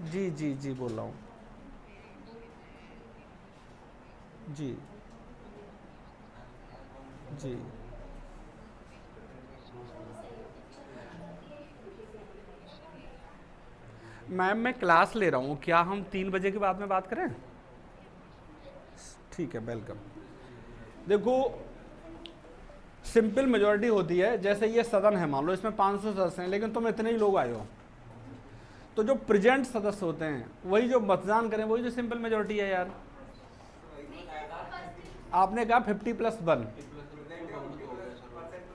जी जी जी बोल रहा हूँ जी जी। मैम मैं क्लास ले रहा हूँ, क्या हम 3 बजे के बाद में बात करें? ठीक है, वेलकम। देखो सिंपल मेजॉरिटी होती है, जैसे ये सदन है, मान लो इसमें 500 सदस्य हैं, लेकिन तुम इतने ही लोग आए हो, तो जो प्रेजेंट सदस्य होते हैं वही जो मतदान करें वही जो सिंपल मेजॉरिटी है यार। आपने कहा 50+1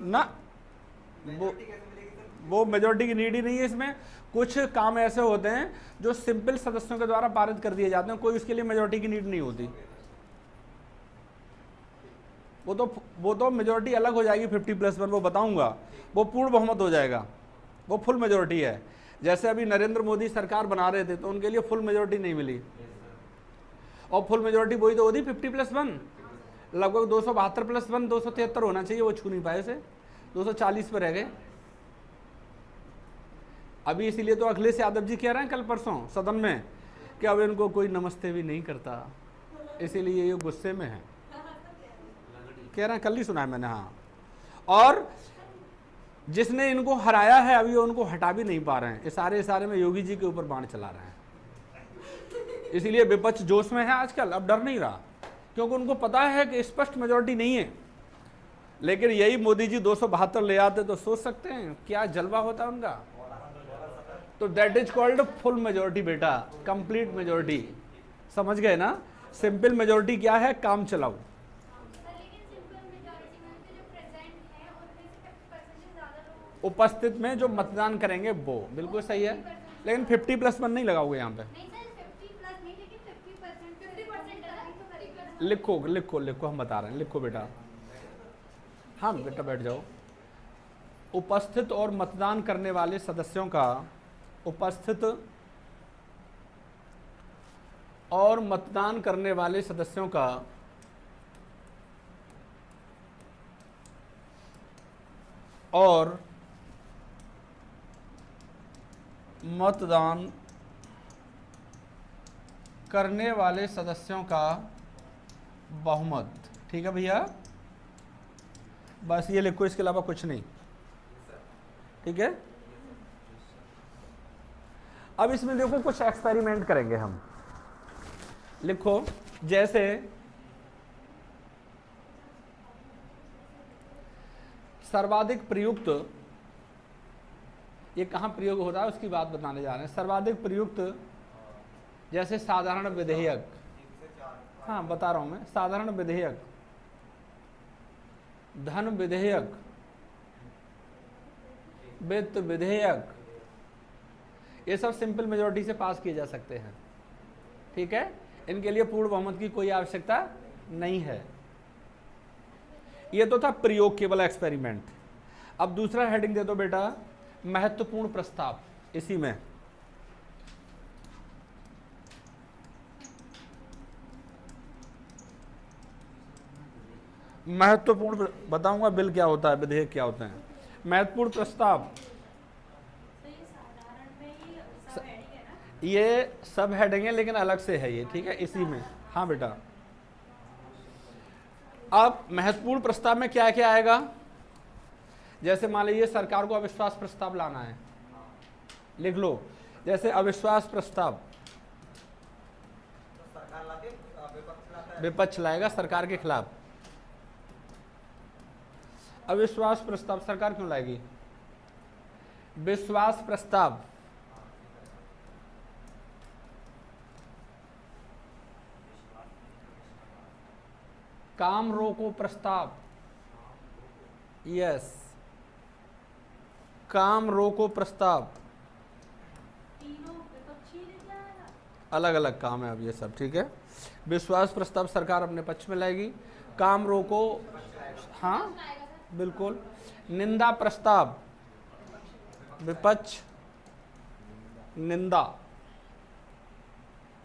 ना, वो मेजॉरिटी की नीड ही नहीं है इसमें। कुछ काम ऐसे होते हैं जो सिंपल सदस्यों के द्वारा पारित कर दिए जाते हैं, कोई उसके लिए मेजॉरिटी की नीड नहीं होती। वो तो मेजोरिटी अलग हो जाएगी 50+1, वो बताऊंगा। वो पूर्ण बहुमत हो जाएगा, वो फुल मेजोरिटी है। जैसे अभी नरेंद्र मोदी सरकार बना रहे थे तो उनके लिए फुल मेजोरिटी नहीं मिली, और फुल मेजोरिटी वही तो होती 50+1, लगभग 272+1 273 होना चाहिए, वो छू नहीं पाए उसे, 240 पर रह गए। अभी इसीलिए तो अखिलेश यादव जी कह रहे हैं कल परसों सदन में कि अब इनको कोई नमस्ते भी नहीं करता, इसीलिए ये गुस्से में है, कह रहे हैं, कल ही सुना है मैंने। हाँ, और जिसने इनको हराया है अभी उनको हटा भी नहीं पा रहे हैं, इशारे में योगी जी के ऊपर बाण चला रहे हैं। इसीलिए विपक्ष जोश में है आजकल, अब डर नहीं रहा, क्योंकि उनको पता है कि स्पष्ट मेजोरिटी नहीं है। लेकिन यही मोदी जी 272 ले आते तो सोच सकते हैं क्या जलवा होता उनका। तो that is called full majority बेटा, कंप्लीट मेजोरिटी, समझ गए ना। सिंपल मेजोरिटी क्या है, काम चलाओ। उपस्थित में जो मतदान करेंगे वो बिल्कुल सही है, लेकिन 50+1 नहीं लगाओगे यहाँ पे। लिखो लिखो लिखो, हम बता रहे हैं, लिखो बेटा। हाँ बेटा बैठ जाओ। उपस्थित और मतदान करने वाले सदस्यों का, उपस्थित और मतदान करने वाले सदस्यों का और मतदान करने वाले सदस्यों का बहुमत। ठीक है भैया, बस ये लिखो, इसके अलावा कुछ नहीं। ठीक है, अब इसमें देखो कुछ एक्सपेरिमेंट करेंगे हम। लिखो, जैसे सर्वाधिक प्रयुक्त, ये कहाँ प्रयोग होता है उसकी बात बताने जा रहे हैं। सर्वाधिक प्रयुक्त जैसे साधारण विधेयक, हाँ बता रहा हूं मैं, साधारण विधेयक, धन विधेयक, वित्त विधेयक, ये सब सिंपल मेजोरिटी से पास किए जा सकते हैं। ठीक है, इनके लिए पूर्ण बहुमत की कोई आवश्यकता नहीं है। ये तो था प्रयोग, केवल एक्सपेरिमेंट। अब दूसरा हेडिंग दे दो बेटा, महत्वपूर्ण प्रस्ताव। इसी में महत्वपूर्ण बताऊंगा बिल क्या होता है, विधेयक क्या होते हैं। महत्वपूर्ण प्रस्ताव, ये सब हेडिंग है लेकिन अलग से है ये। ठीक है, इसी में। हाँ बेटा, अब महत्वपूर्ण प्रस्ताव में क्या क्या आएगा। जैसे मान लीजिए सरकार को अविश्वास प्रस्ताव लाना है, लिख लो। जैसे अविश्वास प्रस्ताव सरकार लाती है, विपक्ष लाता है। विपक्ष लाएगा सरकार के खिलाफ। अविश्वास प्रस्ताव सरकार क्यों लाएगी। विश्वास प्रस्ताव, काम रोको प्रस्ताव, यस, काम रोको प्रस्ताव, अलग अलग काम है अब ये सब। ठीक है, विश्वास प्रस्ताव सरकार अपने पक्ष में लाएगी। काम रोको, हाँ बिल्कुल। निंदा प्रस्ताव, विपक्ष निंदा,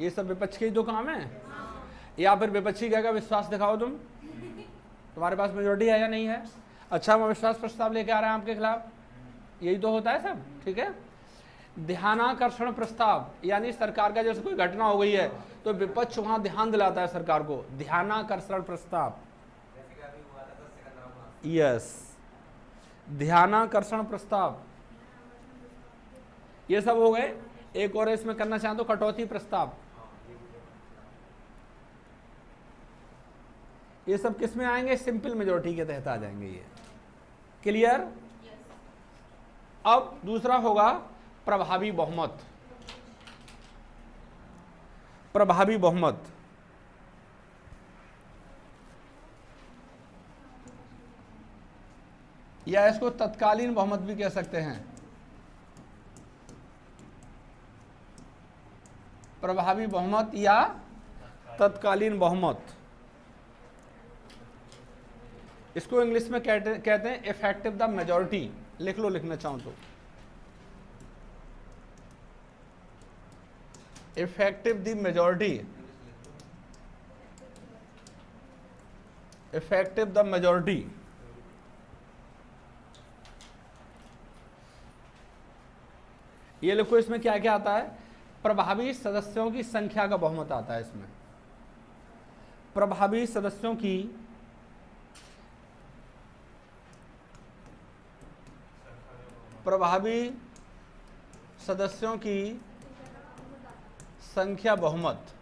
ये सब विपक्ष के ही तो काम है। या फिर विपक्षी कहेगा विश्वास दिखाओ, तुम्हारे पास मेजोरिटी है या नहीं है। अच्छा, हम अविश्वास प्रस्ताव लेके आ रहे हैं आपके खिलाफ, यही तो होता है सब। ठीक है, ध्यानाकर्षण प्रस्ताव, यानी सरकार का जैसे कोई घटना हो गई है तो विपक्ष वहां ध्यान दिलाता है सरकार को, ध्यानाकर्षण प्रस्ताव, जैसे कि अभी हुआ था 10 सिकंदराबाद। यस, ध्यानाकर्षण प्रस्ताव, ये सब हो गए। एक और इसमें करना चाहें तो कटौती प्रस्ताव, ये सब किस में आएंगे, सिंपल मेजोरिटी के तहत आ जाएंगे ये। क्लियर। अब दूसरा होगा प्रभावी बहुमत। प्रभावी बहुमत, या इसको तत्कालीन बहुमत भी कह सकते हैं। प्रभावी बहुमत या तत्कालीन बहुमत, इसको इंग्लिश में कहते हैं इफेक्टिव द मेजॉरिटी। लिख लो, लिखना चाहो तो। Effective the majority, effective the majority. ये लिखो, इसमें क्या क्या आता है? प्रभावी सदस्यों की संख्या का बहुमत आता है इसमें। प्रभावी सदस्यों की संख्या बहुमत।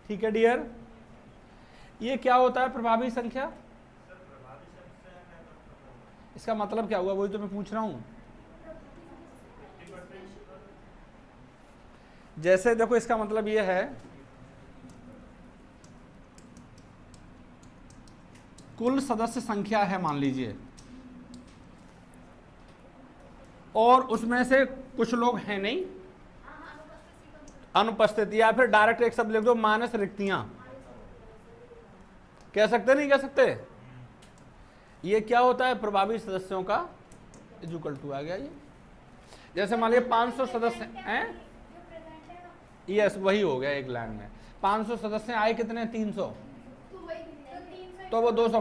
ठीक है डियर, ये क्या होता है प्रभावी संख्या? इसका मतलब क्या हुआ, वही तो मैं पूछ रहा हूं। जैसे देखो, इसका मतलब ये है कुल सदस्य संख्या है मान लीजिए, और उसमें से कुछ लोग हैं नहीं, अनुपस्थित, या फिर डायरेक्ट एक शब्द लिख दो, मानस रिक्तियां। कह सकते नहीं कह सकते? ये क्या होता है? प्रभावी सदस्यों का इक्वल टू आ गया ये। जैसे मान लीजिए 500 सदस्य हैं, यस वही हो गया एक लाइन में। 500 सदस्य आए, कितने? 300, तो वो 200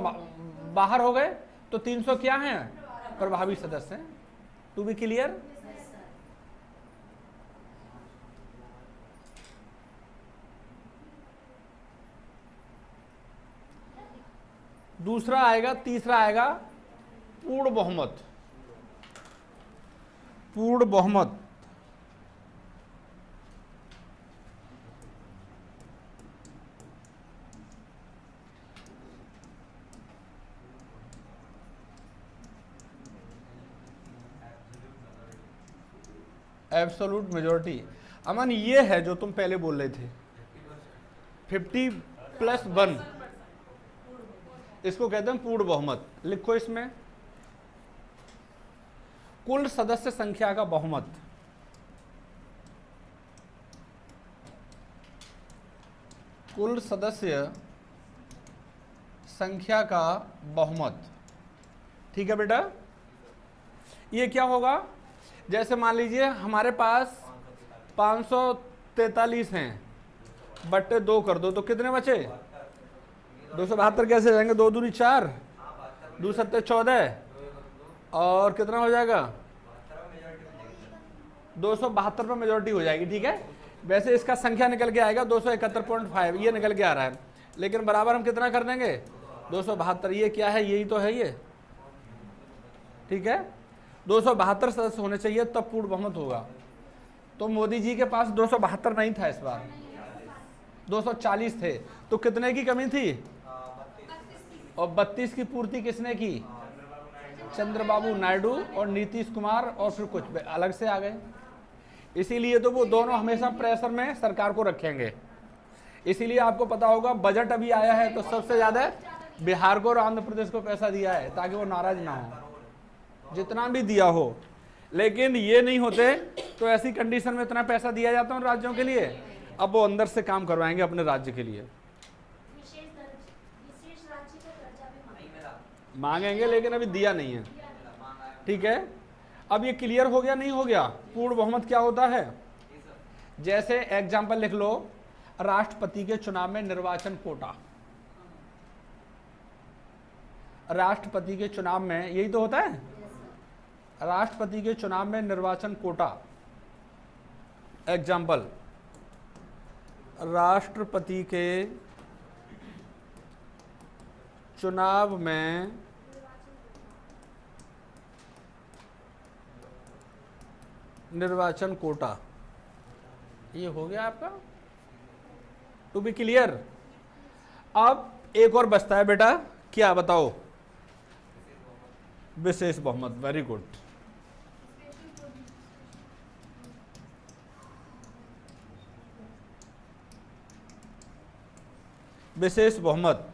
बाहर हो गए, तो 300 क्या हैं? प्रभावी सदस्य हैं। To be clear? दूसरा आएगा, तीसरा आएगा पूर्ण बहुमत। पूर्ण बहुमत एब्सोल्यूट मेजॉरिटी। अमन, ये है जो तुम पहले बोल रहे थे, 50+1, इसको कहते हैं पूर्ण बहुमत। लिखो इसमें कुल सदस्य संख्या का बहुमत। कुल सदस्य संख्या का बहुमत। ठीक है बेटा, ये क्या होगा? जैसे मान लीजिए हमारे पास 543 हैं, बट्टे 2 कर दो तो कितने बचे? 272 कैसे जाएंगे? 2 दूनी 4, 2 सत्ते 14, और कितना हो जाएगा? 272 पर मेजोरिटी हो जाएगी। ठीक है, वैसे इसका संख्या निकल के आएगा 271.5, ये निकल के आ रहा है, लेकिन बराबर हम कितना कर देंगे? 272। ये क्या है? यही तो है ये। ठीक है, 272 सदस्य होने चाहिए तब पूर्ण बहुमत होगा। तो मोदी जी के पास 272 नहीं था, इस बार 240 थे, तो कितने की कमी थी? और 32 की पूर्ति किसने की? चंद्रबाबू नायडू और नीतीश कुमार, और फिर कुछ अलग से आ गए। इसीलिए तो वो दोनों हमेशा प्रेशर में सरकार को रखेंगे। इसीलिए आपको पता होगा बजट अभी आया है तो सबसे ज्यादा बिहार को और आंध्र प्रदेश को पैसा दिया है, ताकि वो नाराज ना हो, जितना भी दिया हो। लेकिन ये नहीं होते तो ऐसी कंडीशन में इतना पैसा दिया जाता है राज्यों के लिए, अब वो अंदर से काम करवाएंगे अपने राज्य के लिए, मांगेंगे, लेकिन अभी दिया नहीं है। ठीक है, अब ये क्लियर हो गया नहीं हो गया? पूर्ण बहुमत क्या होता है? जैसे एग्जाम्पल लिख लो, राष्ट्रपति के चुनाव में निर्वाचन कोटा। राष्ट्रपति के चुनाव में यही तो होता है, राष्ट्रपति के चुनाव में निर्वाचन कोटा। एग्जाम्पल, राष्ट्रपति के चुनाव में निर्वाचन कोटा, ये हो गया आपका। To be clear? अब एक और बचता है बेटा, क्या बताओ? विशेष बहुमत। Very good. विशेष बहुमत,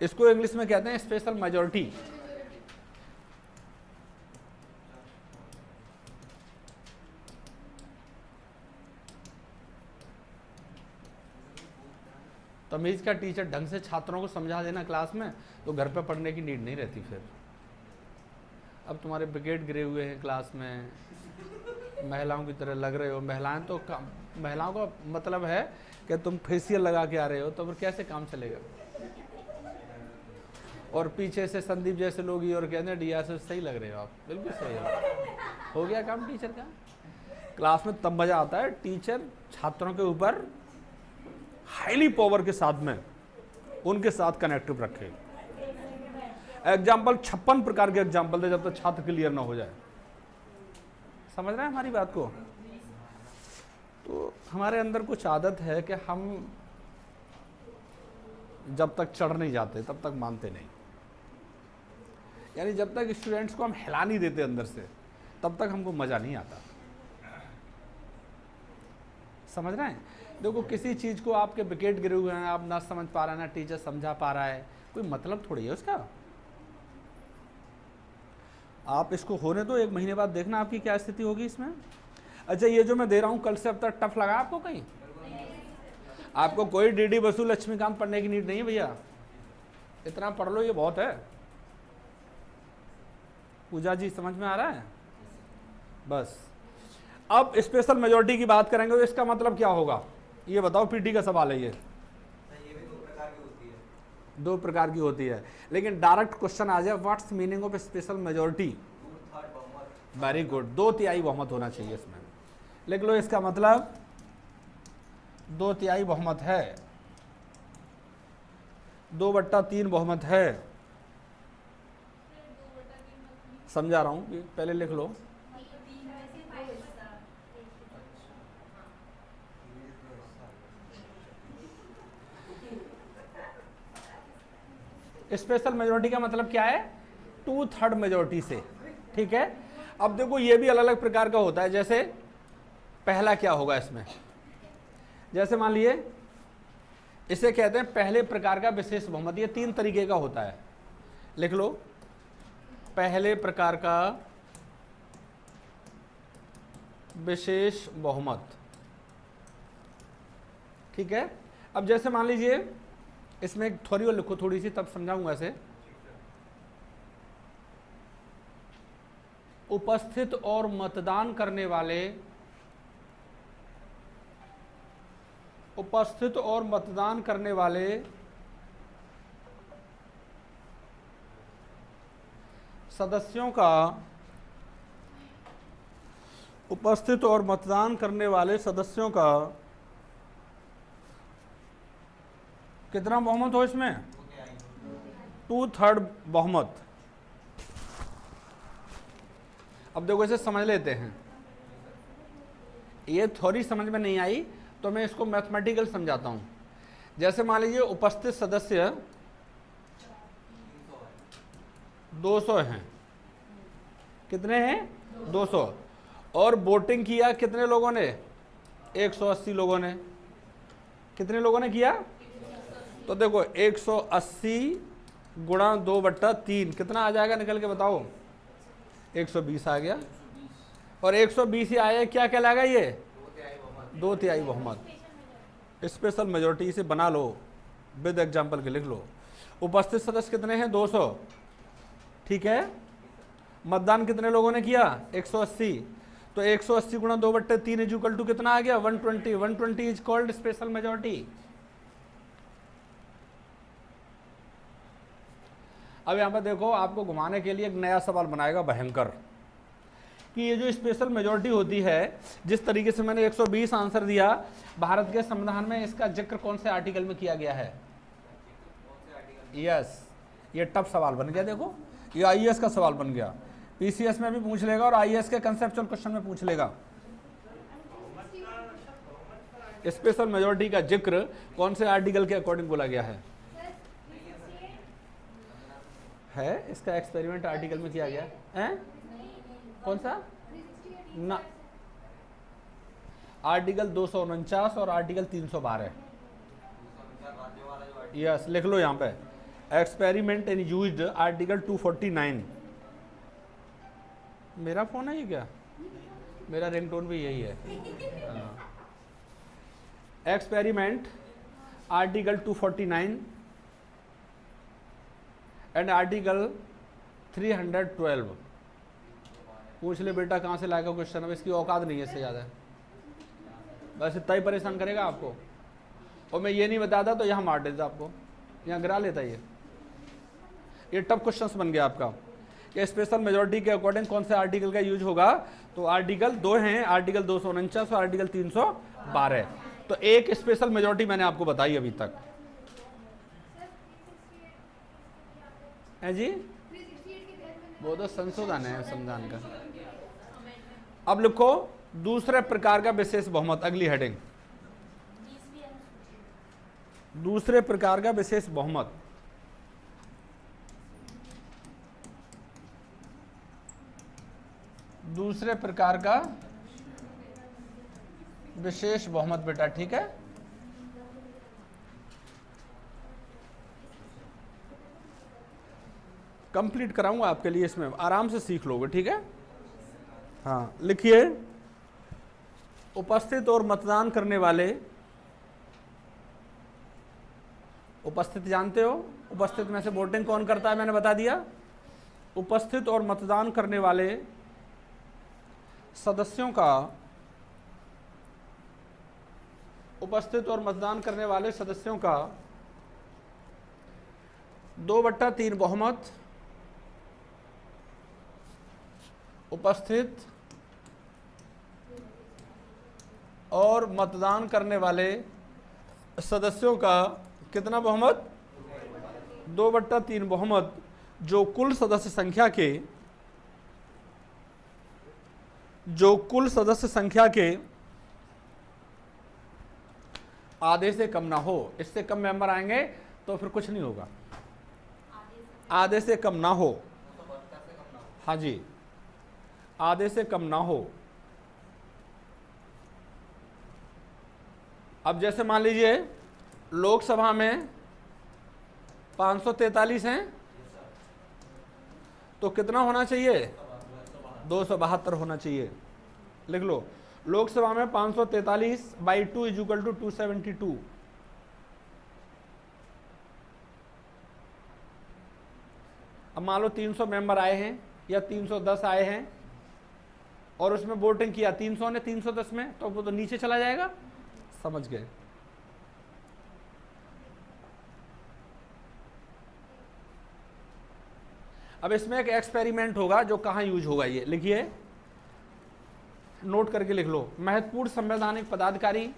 इसको इंग्लिश में कहते हैं स्पेशल मेजॉरिटी। तमीज़ का टीचर ढंग से छात्रों को समझा देना क्लास में, तो घर पे पढ़ने की नीड नहीं रहती फिर। अब तुम्हारे विकेट गिरे हुए हैं क्लास में, महिलाओं की तरह लग रहे हो। महिलाओं का मतलब है कि तुम फेशियल लगा के आ रहे हो, तो फिर कैसे काम चलेगा। और पीछे से संदीप जैसे लोग ही और कहते हैं डीआर से सही लग रहे हो आप, बिल्कुल सही हो गया काम टीचर का। क्लास में तब मजा आता है टीचर छात्रों के ऊपर हाईली पावर के साथ में उनके साथ कनेक्टिव रखे। एग्जाम्पल 56 प्रकार के एग्जाम्पल दे जब तक छात्र क्लियर ना हो जाए। समझ रहे हैं हमारी बात को। तो हमारे अंदर कुछ आदत है कि हम जब तक चढ़ नहीं जाते तब तक मानते नहीं, यानी जब तक स्टूडेंट्स को हम हिला नहीं देते अंदर से तब तक हमको मजा नहीं आता। समझ रहे हैं। देखो किसी चीज को आपके विकेट गिरे हुए हैं, आप ना समझ पा रहे हैं, ना टीचर समझा पा रहा है, कोई मतलब थोड़ी है उसका। आप इसको होने दो, 1 महीने बाद देखना आपकी क्या स्थिति होगी इसमें। अच्छा ये जो मैं दे रहा हूँ कल से अब तक टफ लगा आपको कहीं? आपको कोई डीडी बसु लक्ष्मीकांत पढ़ने की नीड नहीं है भैया, इतना पढ़ लो ये बहुत है। पूजा जी समझ में आ रहा है? बस अब स्पेशल मेजॉरिटी की बात करेंगे तो इसका मतलब क्या होगा ये बताओ। पीटी का सवाल है ये। ये भी 2 प्रकार की होती है। 2 प्रकार की होती है, लेकिन डायरेक्ट क्वेश्चन आ जाए what's meaning of special majority. 2/3 बहुमत। वेरी गुड, 2/3 बहुमत होना चाहिए इसमें। लिख लो इसका मतलब 2/3 बहुमत है, 2/3 बहुमत है। समझा रहा हूं, पहले लिख लो। स्पेशल मेजॉरिटी का मतलब क्या है? 2/3 मेजॉरिटी से। ठीक है। अब देखो ये भी अलग अलग प्रकार का होता है। जैसे पहला क्या होगा इसमें, जैसे मान लिए इसे कहते हैं पहले प्रकार का विशेष बहुमत। ये 3 तरीके का होता है, लिख लो। पहले प्रकार का विशेष बहुमत। ठीक है। अब जैसे मान लीजिए इसमें एक थ्योरी और लिखो थोड़ी सी, तब समझाऊंगा इसे। उपस्थित और मतदान करने वाले, उपस्थित और मतदान करने वाले सदस्यों का, उपस्थित और मतदान करने वाले सदस्यों का कितना बहुमत हो इसमें? 2/3 बहुमत। अब देखो इसे समझ लेते हैं। ये थ्योरी समझ में नहीं आई तो मैं इसको मैथमेटिकल समझाता हूं। जैसे मान लीजिए उपस्थित सदस्य 200 हैं। कितने हैं? 200। और वोटिंग किया कितने लोगों ने? 180 लोगों ने। कितने लोगों ने किया? तो देखो 180 गुणा 2/3 कितना आ जाएगा निकल के बताओ? 120 आ गया। और 120 ही आया, क्या कहलाएगा ये? 2/3 बहुमत। स्पेशल मेजॉरिटी इसे बना लो, विद एग्जाम्पल के लिख लो। उपस्थित सदस्य कितने हैं? 200। ठीक है। मतदान कितने लोगों ने किया? 180। तो 180 गुणा 2/3 इज इक्वल टू कितना आ गया? 120। 120 इज कॉल्ड स्पेशल मेजॉरिटी। अब यहाँ पर देखो आपको घुमाने के लिए एक नया सवाल बनाएगा भयंकर, कि ये जो स्पेशल मेजॉरिटी होती है, जिस तरीके से मैंने 120 आंसर दिया, भारत के संविधान में इसका जिक्र कौन से आर्टिकल में किया गया है? यस, ये टफ सवाल बन गया। देखो ये आईएएस का सवाल बन गया, पीसीएस में भी पूछ लेगा और आईएएस के कंसेप्चुअल क्वेश्चन में पूछ लेगा। स्पेशल मेजॉरिटी का जिक्र कौन से आर्टिकल के अकॉर्डिंग बोला गया है? इसका एक्सपेरिमेंट आर्टिकल में किया गया है। कौन सा? ना, आर्टिकल 249 और आर्टिकल 312। यस, लिख लो यहाँ पे एक्सपेरिमेंट इन यूज्ड आर्टिकल 249। मेरा फोन है ये क्या? मेरा रिंगटोन भी यही है। Experiment article 249 and article 312। पूछ ले बेटा कहाँ से लाएगा क्वेश्चन, अब इसकी औकात नहीं है इससे ज़्यादा, बस इतना ही परेशान करेगा आपको। और मैं ये नहीं बताता तो यहाँ मार देता आपको, यहाँ गिरा लेता ये टफ क्वेश्चन बन गया आपका। ये स्पेशल मेजोरिटी के अकॉर्डिंग कौन से आर्टिकल का यूज होगा, तो आर्टिकल 2 हैं, आर्टिकल 249 और आर्टिकल 312। तो एक स्पेशल मेजोरिटी मैंने आपको बताई अभी तक है जी, वो तो संशोधन है संविधान का। अब लिखो दूसरे प्रकार का विशेष बहुमत, अगली हेडिंग, दूसरे प्रकार का विशेष बहुमत। दूसरे प्रकार का विशेष बहुमत बेटा, ठीक है। कंप्लीट कराऊंगा आपके लिए, इसमें आराम से सीख लोगे, ठीक है। हाँ लिखिए, उपस्थित और मतदान करने वाले, उपस्थित जानते हो, उपस्थित में से वोटिंग कौन करता है मैंने बता दिया। उपस्थित और मतदान करने वाले सदस्यों का, उपस्थित और मतदान करने वाले सदस्यों का 2/3 बहुमत, उपस्थित और मतदान करने वाले सदस्यों का कितना बहुमत, 2/3 बहुमत, जो कुल सदस्य संख्या के, जो कुल सदस्य संख्या के आधे से कम ना हो। इससे कम मेंबर आएंगे तो फिर कुछ नहीं होगा, आधे से कम ना हो, हाँ जी, आधे से कम ना हो। अब जैसे मान लीजिए लोकसभा में 543 हैं, तो कितना होना चाहिए, 272 होना चाहिए। लिख लो, लोकसभा में 543 बाई 2 = 272। अब मान लो 300 मेंबर आए हैं या 310 आए हैं और उसमें वोटिंग किया 300 ने 310 में, तो वो तो नीचे चला जाएगा, समझ गए। अब इसमें एक एक्सपेरिमेंट होगा जो कहाँ यूज होगा, ये लिखिए, नोट करके लिख लो। महत्वपूर्ण संवैधानिक पदाधिकारी,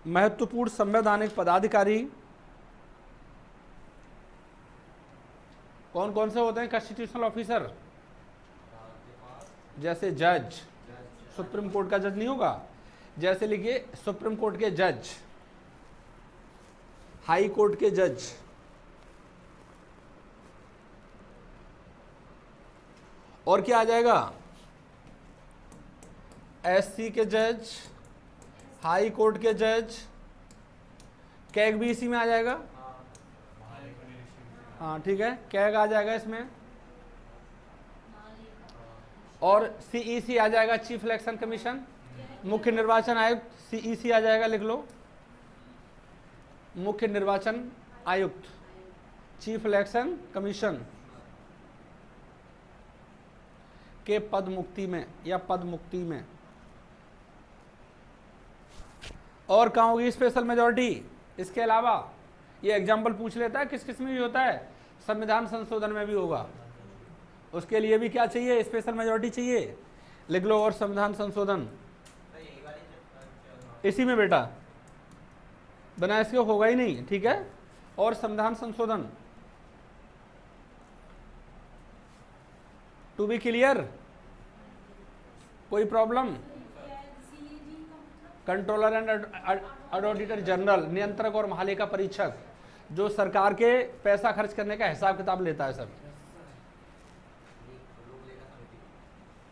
महत्वपूर्ण संवैधानिक पदाधिकारी कौन कौन से होते हैं, कॉन्स्टिट्यूशनल ऑफिसर, जैसे जज, सुप्रीम कोर्ट का जज नहीं होगा, जैसे लिखिए सुप्रीम कोर्ट के जज, हाई कोर्ट के जज, और क्या आ जाएगा, एससी के जज, हाई कोर्ट के जज, कैग भी इसी में आ जाएगा, हाँ ठीक है, कैग आ जाएगा इसमें, और सीईसी आ जाएगा, चीफ इलेक्शन कमीशन, मुख्य निर्वाचन आयुक्त, सीईसी आ जाएगा, लिख लो, मुख्य निर्वाचन आयुक्त, चीफ इलेक्शन कमीशन के पद मुक्ति में या पद मुक्ति में। और कहाँ होगी स्पेशल मेजॉरिटी, इसके अलावा ये एग्जाम्पल पूछ लेता है किस किस में भी होता है, संविधान संशोधन में भी होगा, उसके लिए भी क्या चाहिए, स्पेशल मेजॉरिटी चाहिए, लिख लो। और संविधान संशोधन इसी में बेटा, बिना इसके होगा ही नहीं, ठीक है। और संविधान संशोधन, टू बी क्लियर, कोई problem. Controller and auditor general, नियंत्रक और महालेखा परीक्षक, जो सरकार के पैसा खर्च करने का हिसाब किताब लेता है सब।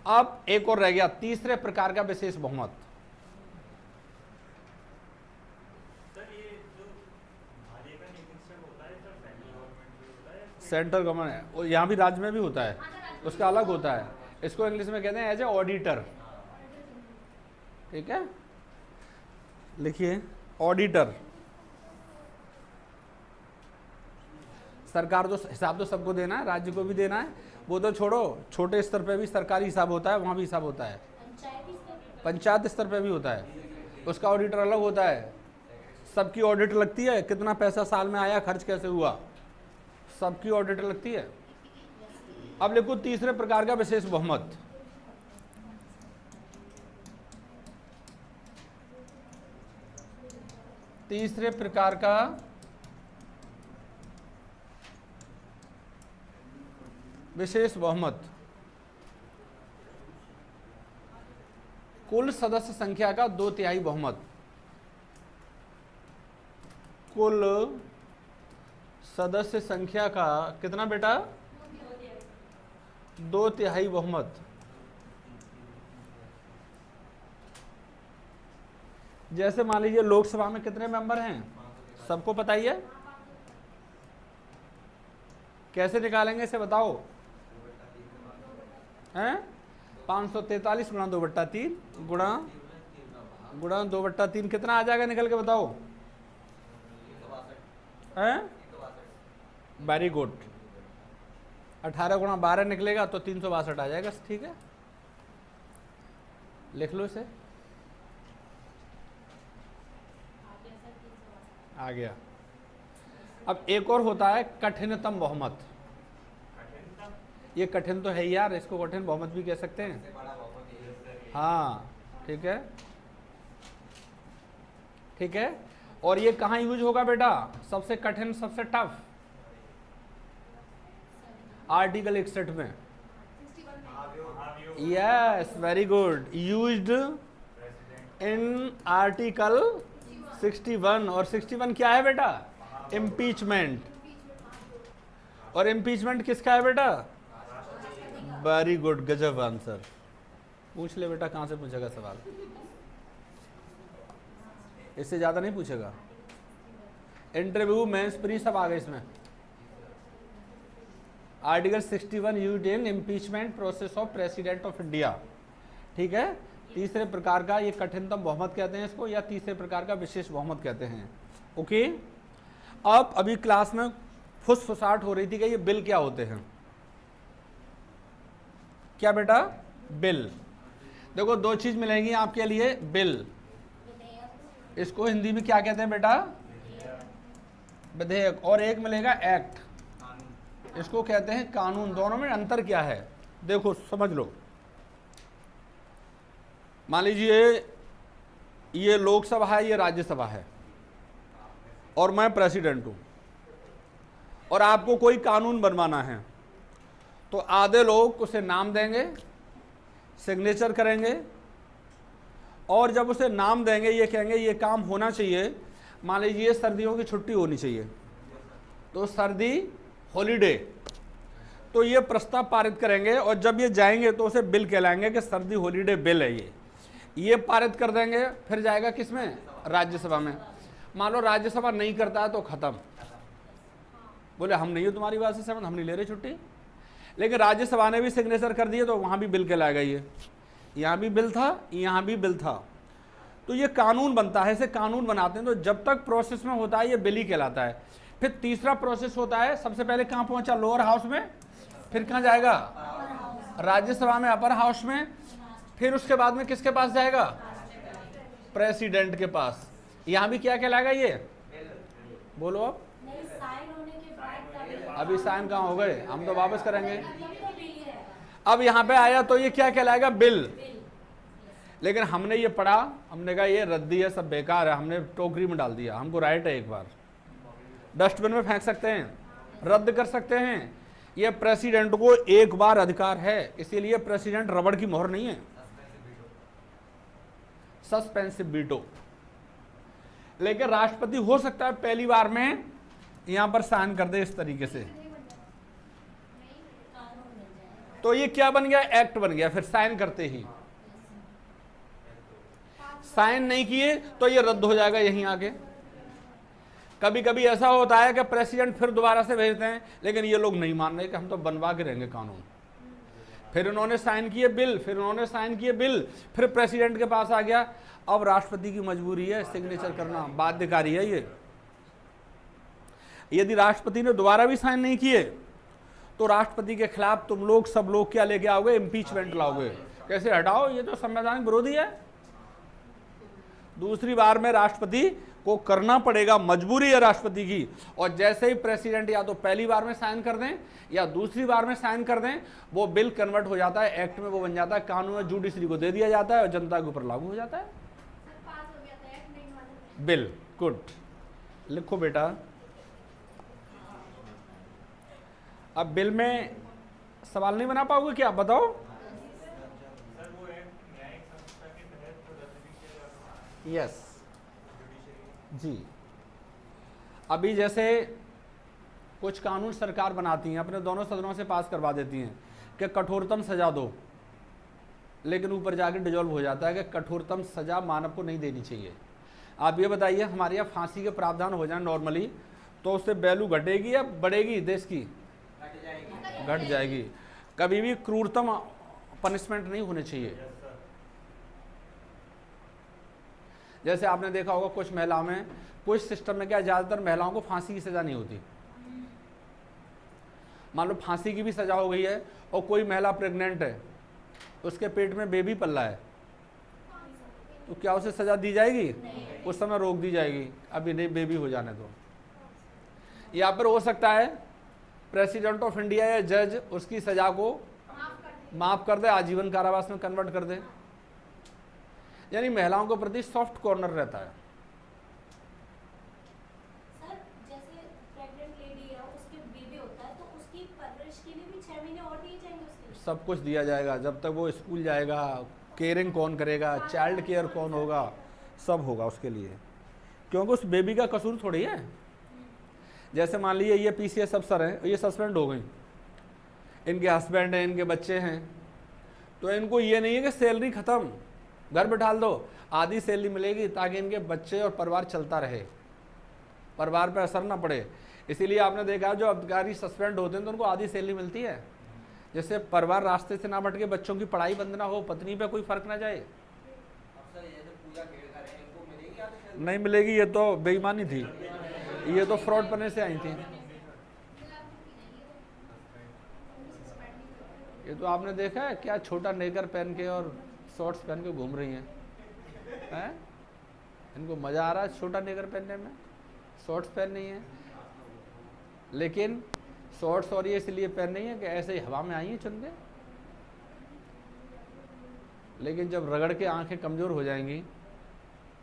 अब एक और रह गया, तीसरे प्रकार का विशेष बहुमत। सेंट्रल गवर्नमेंट है, और यहाँ भी राज्य में भी होता है, उसका अलग होता है, इसको इंग्लिश में कहते हैं एज ए ऑडिटर। ठीक है, लिखिए ऑडिटर। सरकार तो हिसाब तो सबको देना है, राज्य को भी देना है, वो तो छोड़ो, छोटे स्तर पे भी सरकारी हिसाब होता है, वहाँ भी हिसाब होता है, पंचायत स्तर पे भी होता है, उसका ऑडिटर अलग होता है। सबकी ऑडिट लगती है, कितना पैसा साल में आया, खर्च कैसे हुआ, सबकी ऑडिट लगती है। अब लिखो तीसरे प्रकार का विशेष बहुमत। तीसरे प्रकार का विशेष बहुमत कुल सदस्य संख्या का 2/3 बहुमत। कुल सदस्य संख्या का कितना बेटा? 2/3 बहुमत। जैसे मान लीजिए लोकसभा में कितने मेंबर हैं, सबको पता ही है। कैसे निकालेंगे इसे बताओ? हैं 543 गुणा 2/3 गुणा 2/3 कितना आ जाएगा, निकल के बताओ। हैं वेरी गुड, 18 गुणा 12 निकलेगा तो 362 आ जाएगा। ठीक है, लिख लो इसे, आ गया। अब एक और होता है कठिनतम बहुमत। ये कठिन तो है ही यार, इसको कठिन बहुमत भी कह सकते हैं। हाँ ठीक है, ठीक है। और ये कहाँ यूज होगा बेटा? सबसे कठिन, सबसे टफ, आर्टिकल 61 में। Yes very good, used in article 61। और 61 क्या है बेटा? इम्पीचमेंट। और इम्पीचमेंट किसका है बेटा? वेरी गुड, गजब आंसर। पूछ ले बेटा, कहाँ से पूछेगा सवाल, इससे ज्यादा नहीं पूछेगा। इंटरव्यू, मेंस, प्री सब आ गए इसमें। Article 61 used in impeachment process of president of India. ठीक है, तीसरे प्रकार का, ये कठिनतम बहुमत कहते हैं इसको, या तीसरे प्रकार का विशेष बहुमत कहते हैं। ओके, अब अभी क्लास में फुसफुसाहट हो रही थी कि ये बिल क्या होते हैं। क्या बेटा? बिल। देखो दो चीज मिलेंगी आपके लिए, बिल, इसको हिंदी में क्या कहते हैं बेटा? विधेयक। और एक मिलेगा एक्ट, इसको कहते हैं कानून। दोनों में अंतर क्या है देखो, समझ लो। मान लीजिए ये लोकसभा है, ये राज्यसभा है, और मैं प्रेसिडेंट हूं, और आपको कोई कानून बनवाना है, तो आधे लोग उसे नाम देंगे, सिग्नेचर करेंगे, और जब उसे नाम देंगे ये कहेंगे ये काम होना चाहिए। मान लीजिए सर्दियों की छुट्टी होनी चाहिए, तो सर्दी हॉलीडे, तो ये प्रस्ताव पारित करेंगे, और जब ये जाएंगे तो उसे बिल कहलाएंगे कि सर्दी हॉलीडे बिल है ये पारित कर देंगे। फिर जाएगा किसमें? राज्यसभा में। मान लो राज्यसभा नहीं करता है तो खत्म, बोले हम नहीं हो तुम्हारी बात से सहमत, हम नहीं ले रहे छुट्टी। लेकिन राज्यसभा ने भी सिग्नेचर कर दिए तो वहां भी बिल कहलाएगा। ये यहाँ भी बिल था, यहाँ भी बिल था, तो ये कानून बनता है, इसे कानून बनाते हैं। तो जब तक प्रोसेस में होता है ये बिल ही कहलाता है। फिर तीसरा प्रोसेस होता है, सबसे पहले कहाँ पहुंचा? लोअर हाउस में, फिर कहाँ जाएगा? राज्यसभा में, अपर हाउस में, फिर उसके बाद में किसके पास जाएगा? प्रेसिडेंट के पास। यहाँ भी क्या कहलाएगा ये? बोलो अब। अभी साइन कहाँ हो गए, हम तो वापस करेंगे। अब यहाँ पे आया तो ये क्या कहलाएगा? बिल। लेकिन हमने ये पढ़ा, हमने कहा ये रद्दी है, सब बेकार है, हमने टोकरी में डाल दिया। हमको राइट है, एक बार डस्टबिन में फेंक सकते हैं, रद्द कर सकते हैं। ये प्रेसिडेंट को एक बार अधिकार है, इसीलिए प्रेसिडेंट रबड़ की मोहर नहीं है, सस्पेंसिव वीटो। लेकिन राष्ट्रपति हो सकता है पहली बार में यहां पर साइन कर दे इस तरीके से, तो ये क्या बन गया? एक्ट बन गया। फिर साइन करते ही, साइन नहीं किए तो ये रद्द हो जाएगा यहीं आके। कभी कभी ऐसा होता है कि प्रेसिडेंट फिर दोबारा से भेजते हैं, लेकिन ये लोग नहीं मान रहे कि हम तो बनवा के रहेंगे कानून। फिर उन्होंने साइन किए बिल, फिर उन्होंने साइन किए बिल, फिर प्रेसिडेंट के पास आ गया। अब राष्ट्रपति की मजबूरी है सिग्नेचर करना, बाध्यकारी है ये। यदि राष्ट्रपति ने दोबारा भी साइन नहीं किए तो राष्ट्रपति के खिलाफ तुम लोग सब लोग क्या लेके आओगे, इम्पीचमेंट लाओगे। कैसे हटाओ, ये तो संवैधानिक विरोधी है। दूसरी बार में राष्ट्रपति को करना पड़ेगा, मजबूरी है राष्ट्रपति की। और जैसे ही प्रेसिडेंट या तो पहली बार में साइन कर दें या दूसरी बार में साइन कर दें, वो बिल कन्वर्ट हो जाता है, एक्ट में वो बन जाता है, कानून में जुडिशरी को दे दिया जाता है और जनता के ऊपर लागू हो जाता है। बिल गुड, लिखो बेटा। अब बिल में सवाल नहीं बना पाओगे क्या, बताओ। यस जी। अभी जैसे कुछ कानून सरकार बनाती है, अपने दोनों सदनों से पास करवा देती हैं कि कठोरतम सजा दो, लेकिन ऊपर जाके डिजॉल्व हो जाता है कि कठोरतम सजा मानव को नहीं देनी चाहिए। आप ये बताइए, हमारे यहाँ फांसी के प्रावधान हो जाए नॉर्मली, तो उससे वैल्यू घटेगी या बढ़ेगी देश की? घट जाएगी। कभी भी क्रूरतम पनिशमेंट नहीं होने चाहिए। जैसे आपने देखा होगा कुछ महिलाओं में, कुछ सिस्टम में क्या, ज्यादातर महिलाओं को फांसी की सजा नहीं होती। मान लो फांसी की भी सजा हो गई है और कोई महिला प्रेग्नेंट है, उसके पेट में बेबी पल रहा है, तो क्या उसे सजा दी जाएगी? उस समय रोक दी जाएगी, अभी नहीं, बेबी हो जाने दो। या फिर हो सकता है प्रेसिडेंट ऑफ इंडिया या जज उसकी सजा को माफ कर दे, आजीवन कारावास में कन्वर्ट कर दे। यानी महिलाओं के प्रति सॉफ्ट कॉर्नर रहता है। सर, जैसे प्रेग्नेंट लेडी है, उसके बेबी होता है, तो उसकी परवरिश के लिए भी 6 महीने और दिए जाएंगे उसके? सब कुछ दिया जाएगा, जब तक वो स्कूल जाएगा, केयरिंग कौन करेगा, चाइल्ड केयर कौन होगा, सब होगा उसके लिए, क्योंकि उस बेबी का कसूर थोड़ी है। जैसे मान लीजिए ये पीसीएस अफसर हैं, ये सस्पेंड हो गई, इनके हस्बैंड हैं, इनके बच्चे हैं, तो इनको ये नहीं है कि सैलरी खत्म, घर बिठा दो, आधी सैलरी मिलेगी ताकि इनके बच्चे और परिवार चलता रहे, परिवार पर असर ना पड़े। इसीलिए आपने देखा जो अधिकारी सस्पेंड होते हैं तो उनको आधी सैलरी मिलती है, जिससे परिवार रास्ते से ना भटके, बच्चों की पढ़ाई बंद ना हो, पत्नी पे कोई फर्क ना जाए। नहीं मिलेगी, ये तो बेईमानी थी, ये तो फ्रॉड करने से आई थी। ये तो आपने देखा है क्या, छोटा नेकर पहन के और शॉर्ट्स पहन के घूम रही हैं? इनको मजा आ रहा है छोटा नेकर पहनने में, शॉर्ट्स पहन रही हैं। लेकिन शॉर्ट्स और ये इसलिए पहन रही हैं कि ऐसे ही हवा में आई हैं चुन के, लेकिन जब रगड़ के आंखें कमजोर हो जाएंगी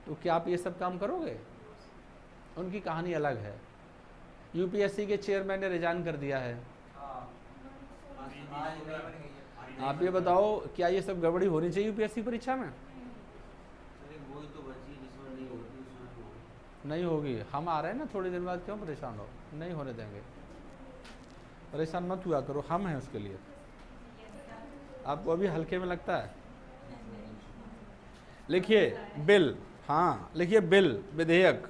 तो क्या आप ये सब काम करोगे? उनकी कहानी अलग है। यूपीएससी के चेयरमैन ने रिजाइन कर दिया है। आप ये बताओ, क्या ये सब गड़बड़ी होनी चाहिए यूपीएससी परीक्षा में? नहीं होगी। हम आ रहे हैं ना थोड़ी देर बाद, क्यों परेशान हो? नहीं होने देंगे, परेशान मत हुआ करो, हम हैं उसके लिए। आपको अभी हल्के में लगता है? लिखिए बिल, हाँ लिखिए बिल, विधेयक,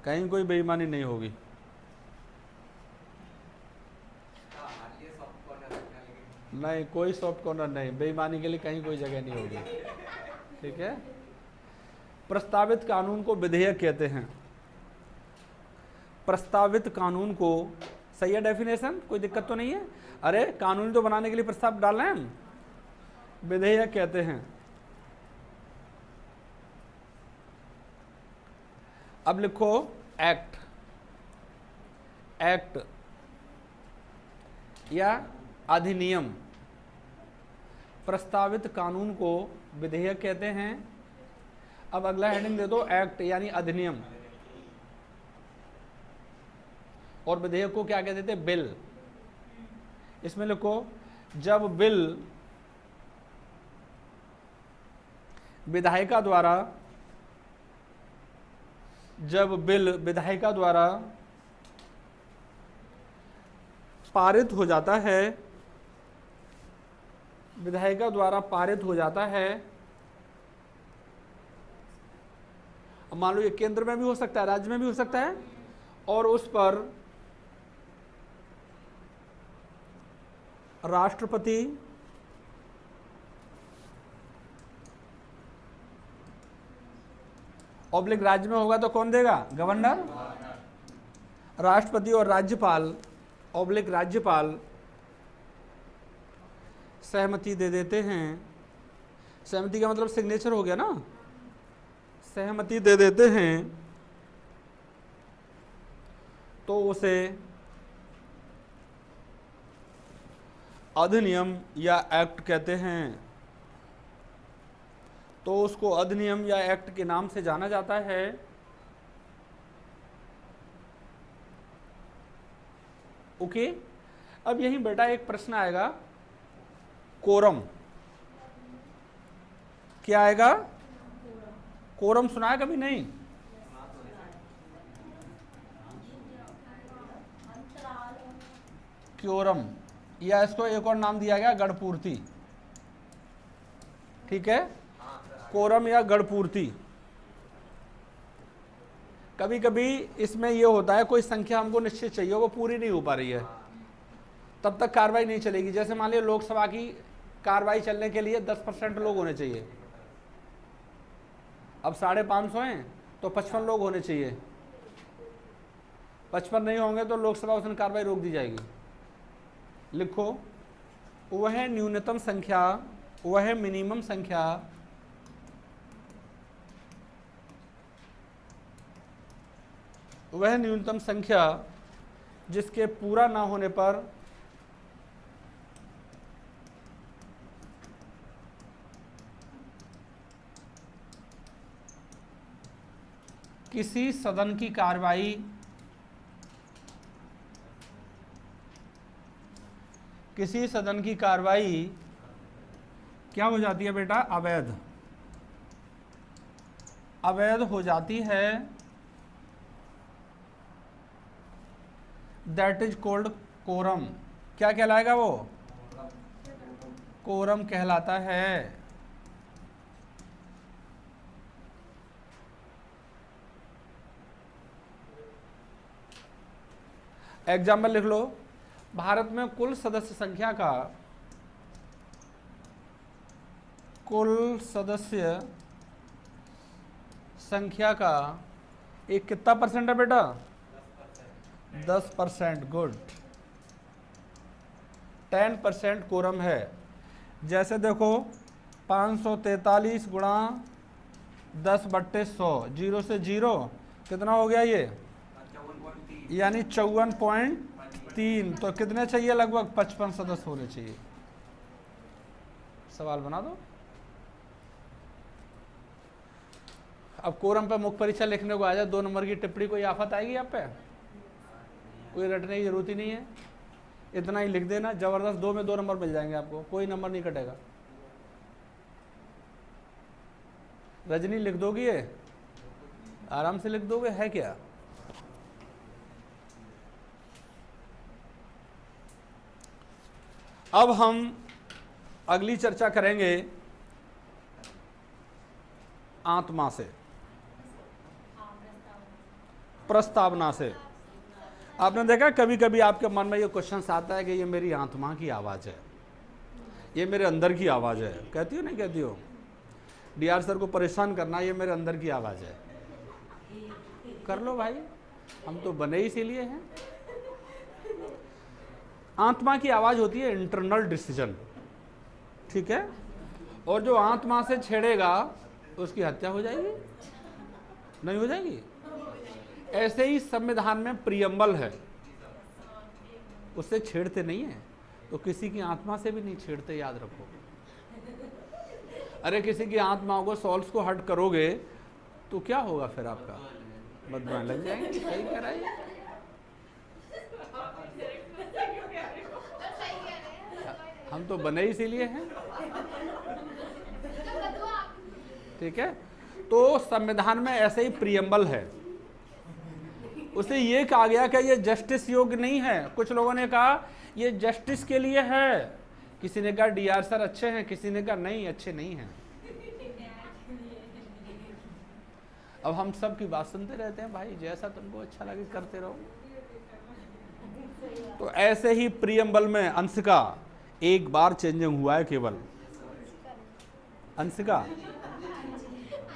कहीं कोई बेईमानी नहीं होगी। नहीं, कोई सॉफ्ट कॉर्नर नहीं, बेईमानी के लिए कहीं कोई जगह नहीं होगी, ठीक है। प्रस्तावित कानून को विधेयक कहते हैं। प्रस्तावित कानून को, सही है डेफिनेशन, कोई दिक्कत तो नहीं है? अरे कानून तो बनाने के लिए प्रस्ताव डाल रहे हैं हम, विधेयक कहते हैं। अब लिखो एक्ट, एक्ट या अधिनियम। प्रस्तावित कानून को विधेयक कहते हैं। अब अगला हेडिंग दे दो, एक्ट यानी अधिनियम, और विधेयक को क्या कहते थे? बिल। इसमें लिखो, जब बिल विधायिका द्वारा पारित हो जाता है, विधायिका द्वारा पारित हो जाता है, मान लो ये केंद्र में भी हो सकता है, राज्य में भी हो सकता है, और उस पर राष्ट्रपति ऑब्लिक राज्य में होगा तो कौन देगा? गवर्नर। राष्ट्रपति और राज्यपाल ऑब्लिक राज्यपाल सहमति दे देते हैं। सहमति का मतलब सिग्नेचर हो गया ना। सहमति दे देते हैं तो उसे अधिनियम या एक्ट कहते हैं। तो उसको अधिनियम या एक्ट के नाम से जाना जाता है। ओके, अब यही बेटा एक प्रश्न आएगा, कोरम। क्या आएगा? कोरम सुना है कभी? नहीं। क्योरम, या इसको एक और नाम दिया गया गढ़पूर्ति। ठीक है, कोरम या गढ़पूर्ति। कभी कभी इसमें यह होता है, कोई संख्या हमको निश्चित चाहिए, वो पूरी नहीं हो पा रही है, तब तक कार्रवाई नहीं चलेगी। जैसे मान लिया लोकसभा की कार्रवाई चलने के लिए 10% लोग होने चाहिए, अब 550 हैं तो 55 लोग होने चाहिए। 55 नहीं होंगे तो लोकसभा उस दिन कार्रवाई रोक दी जाएगी। लिखो, वह न्यूनतम संख्या, वह मिनिमम संख्या वह न्यूनतम संख्या जिसके पूरा ना होने पर किसी सदन की कार्रवाई क्या हो जाती है बेटा? अवैध। अवैध हो जाती है। That is called quorum. क्या कहलाएगा वो? कोरम कहलाता है। एग्जाम्पल लिख लो, भारत में कुल सदस्य संख्या का एक कितना परसेंट है बेटा? 10%। गुड। 10% कोरम है। जैसे देखो 543 गुणा 10/100, 0 से 0 कितना हो गया ये? यानी 54.3। तो कितने चाहिए? लगभग 55 सदस्य होने चाहिए। सवाल बना दो। अब कोरम पे मुख्य परीक्षा लिखने को आ जाए, 2 नंबर की टिप्पणी, कोई आफत आएगी आप पे? कोई रटने की जरूरत ही नहीं है, इतना ही लिख देना, जबरदस्त 2 में 2 नंबर मिल जाएंगे आपको, कोई नंबर नहीं कटेगा। रजनी लिख दोगी ये? आराम से लिख दोगे, है क्या? अब हम अगली चर्चा करेंगे आत्मा से, प्रस्तावना से। आपने देखा कभी कभी आपके मन में ये क्वेश्चन आता है कि ये मेरी आत्मा की आवाज़ है, ये मेरे अंदर की आवाज़ है। कहती हो नहीं कहती हो? डीआर सर को परेशान करना, ये मेरे अंदर की आवाज़ है। कर लो भाई, हम तो बने ही इसीलिए हैं। आत्मा की आवाज़ होती है इंटरनल डिसीजन, ठीक है? और जो आत्मा से छेड़ेगा उसकी हत्या हो जाएगी, नहीं हो जाएगी? ऐसे ही संविधान में प्रियम्बल है, उससे छेड़ते नहीं है, तो किसी की आत्मा से भी नहीं छेड़ते, याद रखो। अरे किसी की आत्माओं को, सॉल्स को हर्ट करोगे तो क्या होगा फिर? आपका बदबुएं लग जाएंगे। सही कह रहा है। हम तो बने इसीलिए हैं, ठीक है? तो संविधान में ऐसे ही प्रियम्बल है, उसे ये कहा गया कि ये जस्टिस योग्य नहीं है। कुछ लोगों ने कहा ये जस्टिस के लिए है, किसी ने कहा डीआर सर अच्छे हैं, किसी ने कहा नहीं अच्छे नहीं हैं। अब हम सब की बात सुनते रहते हैं भाई, जैसा तुमको अच्छा लगे करते रहो। तो ऐसे ही प्रियम्बल में अंशिका एक बार चेंजिंग हुआ है केवल। अंशिका,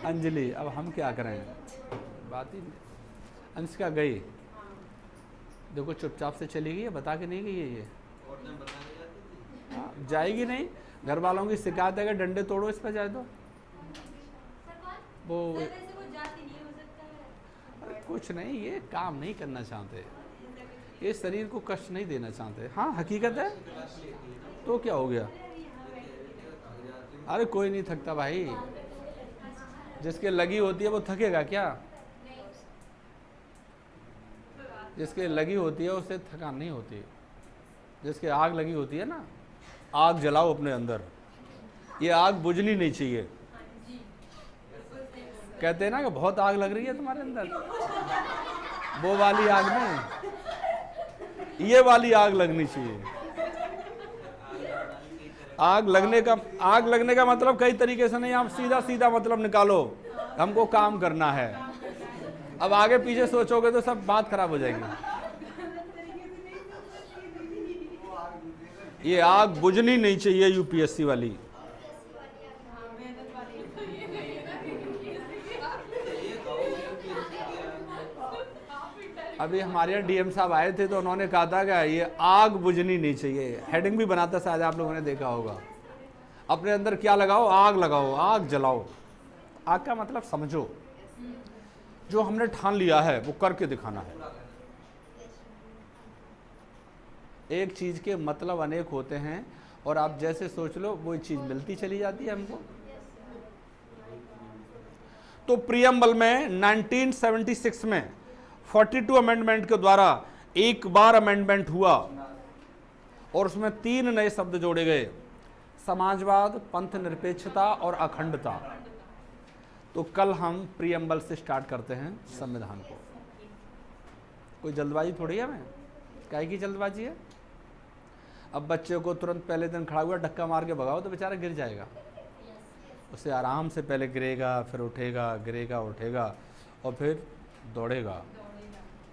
अंजलि, अब हम क्या करें, बात ही नहीं। अंशिका गई, देखो चुपचाप से चली गई है, बता के नहीं गई है ये। और टाइम बताने जाती थी। हाँ, जाएगी नहीं, घर वालों की शिकायत है कि डंडे तोड़ो इस पर जाए तो वो अरे कुछ नहीं, ये काम नहीं करना चाहते, ये शरीर को कष्ट नहीं देना चाहते। हाँ हकीकत है, तो क्या हो गया, अरे कोई नहीं थकता भाई, जिसके लगी होती है वो थकेगा क्या, जिसके लगी होती है उससे थकान नहीं होती। जिसके आग लगी होती है ना, आग जलाओ अपने अंदर, ये आग बुझनी नहीं चाहिए। कहते हैं ना कि बहुत आग लग रही है तुम्हारे अंदर, वो वाली आग नहीं, ये वाली आग लगनी चाहिए। आग लगने का मतलब कई तरीके से नहीं, आप सीधा सीधा मतलब निकालो, हमको काम करना है। अब आगे पीछे सोचोगे तो सब बात खराब हो जाएगी। ये आग बुझनी नहीं चाहिए यूपीएससी वाली। अभी हमारे यहाँ डीएम साहब आए थे तो उन्होंने कहा था कि ये आग बुझनी नहीं चाहिए, हेडिंग भी बनाता शायद आप लोगों ने देखा होगा। अपने अंदर क्या लगाओ, आग लगाओ, आग जलाओ। आग का मतलब समझो, जो हमने ठान लिया है वो करके दिखाना है। एक चीज के मतलब अनेक होते हैं और आप जैसे सोच लो वो चीज मिलती चली जाती है हमको। तो प्रियम्बल में 1976 में 42 अमेंडमेंट के द्वारा एक बार अमेंडमेंट हुआ और उसमें 3 नए शब्द जोड़े गए, समाजवाद, पंथ निरपेक्षता और अखंडता। तो कल हम प्रियम्बल से स्टार्ट करते हैं संविधान को। कोई जल्दबाजी थोड़ी है हमें, काहे की जल्दबाजी है। अब बच्चे को तुरंत पहले दिन खड़ा हुआ धक्का मार के भगाओ तो बेचारा गिर जाएगा। उसे आराम से पहले गिरेगा, फिर उठेगा, गिरेगा, उठेगा और फिर दौड़ेगा।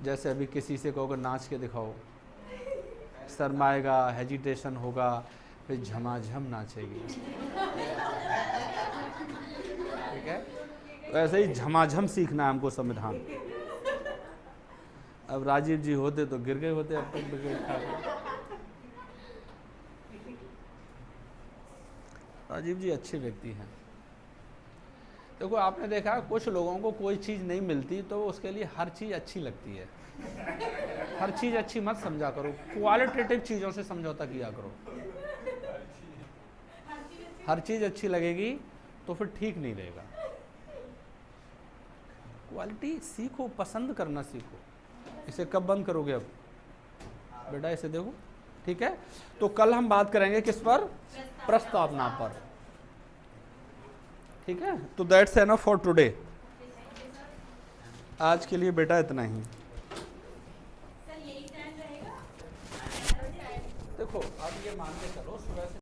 जैसे अभी किसी से कहोगे नाच के दिखाओ, शर्माएगा, हेजिटेशन होगा, फिर झमाझम नाचेगी। ठीक है, तो ऐसे ही झमाझम सीखना है हमको संविधान। अब राजीव जी होते तो गिर गए होते अब तक विकेट खा गए। राजीव जी अच्छे व्यक्ति हैं। देखो आपने देखा कुछ लोगों को कोई चीज़ नहीं मिलती तो उसके लिए हर चीज़ अच्छी लगती है। हर चीज़ अच्छी मत समझा करो, क्वालिटेटिव चीज़ों से समझौता किया करो। हर चीज़ अच्छी लगेगी तो फिर ठीक नहीं रहेगा। क्वालिटी सीखो, पसंद करना सीखो। इसे कब बंद करोगे अब बेटा, इसे देखो। ठीक है, तो कल हम बात करेंगे किस पर, प्रस्तावना पर। ठीक है, तो दैट्स एनफ फॉर टुडे। आज के लिए बेटा इतना ही। देखो अब ये मान के चलो सुबह से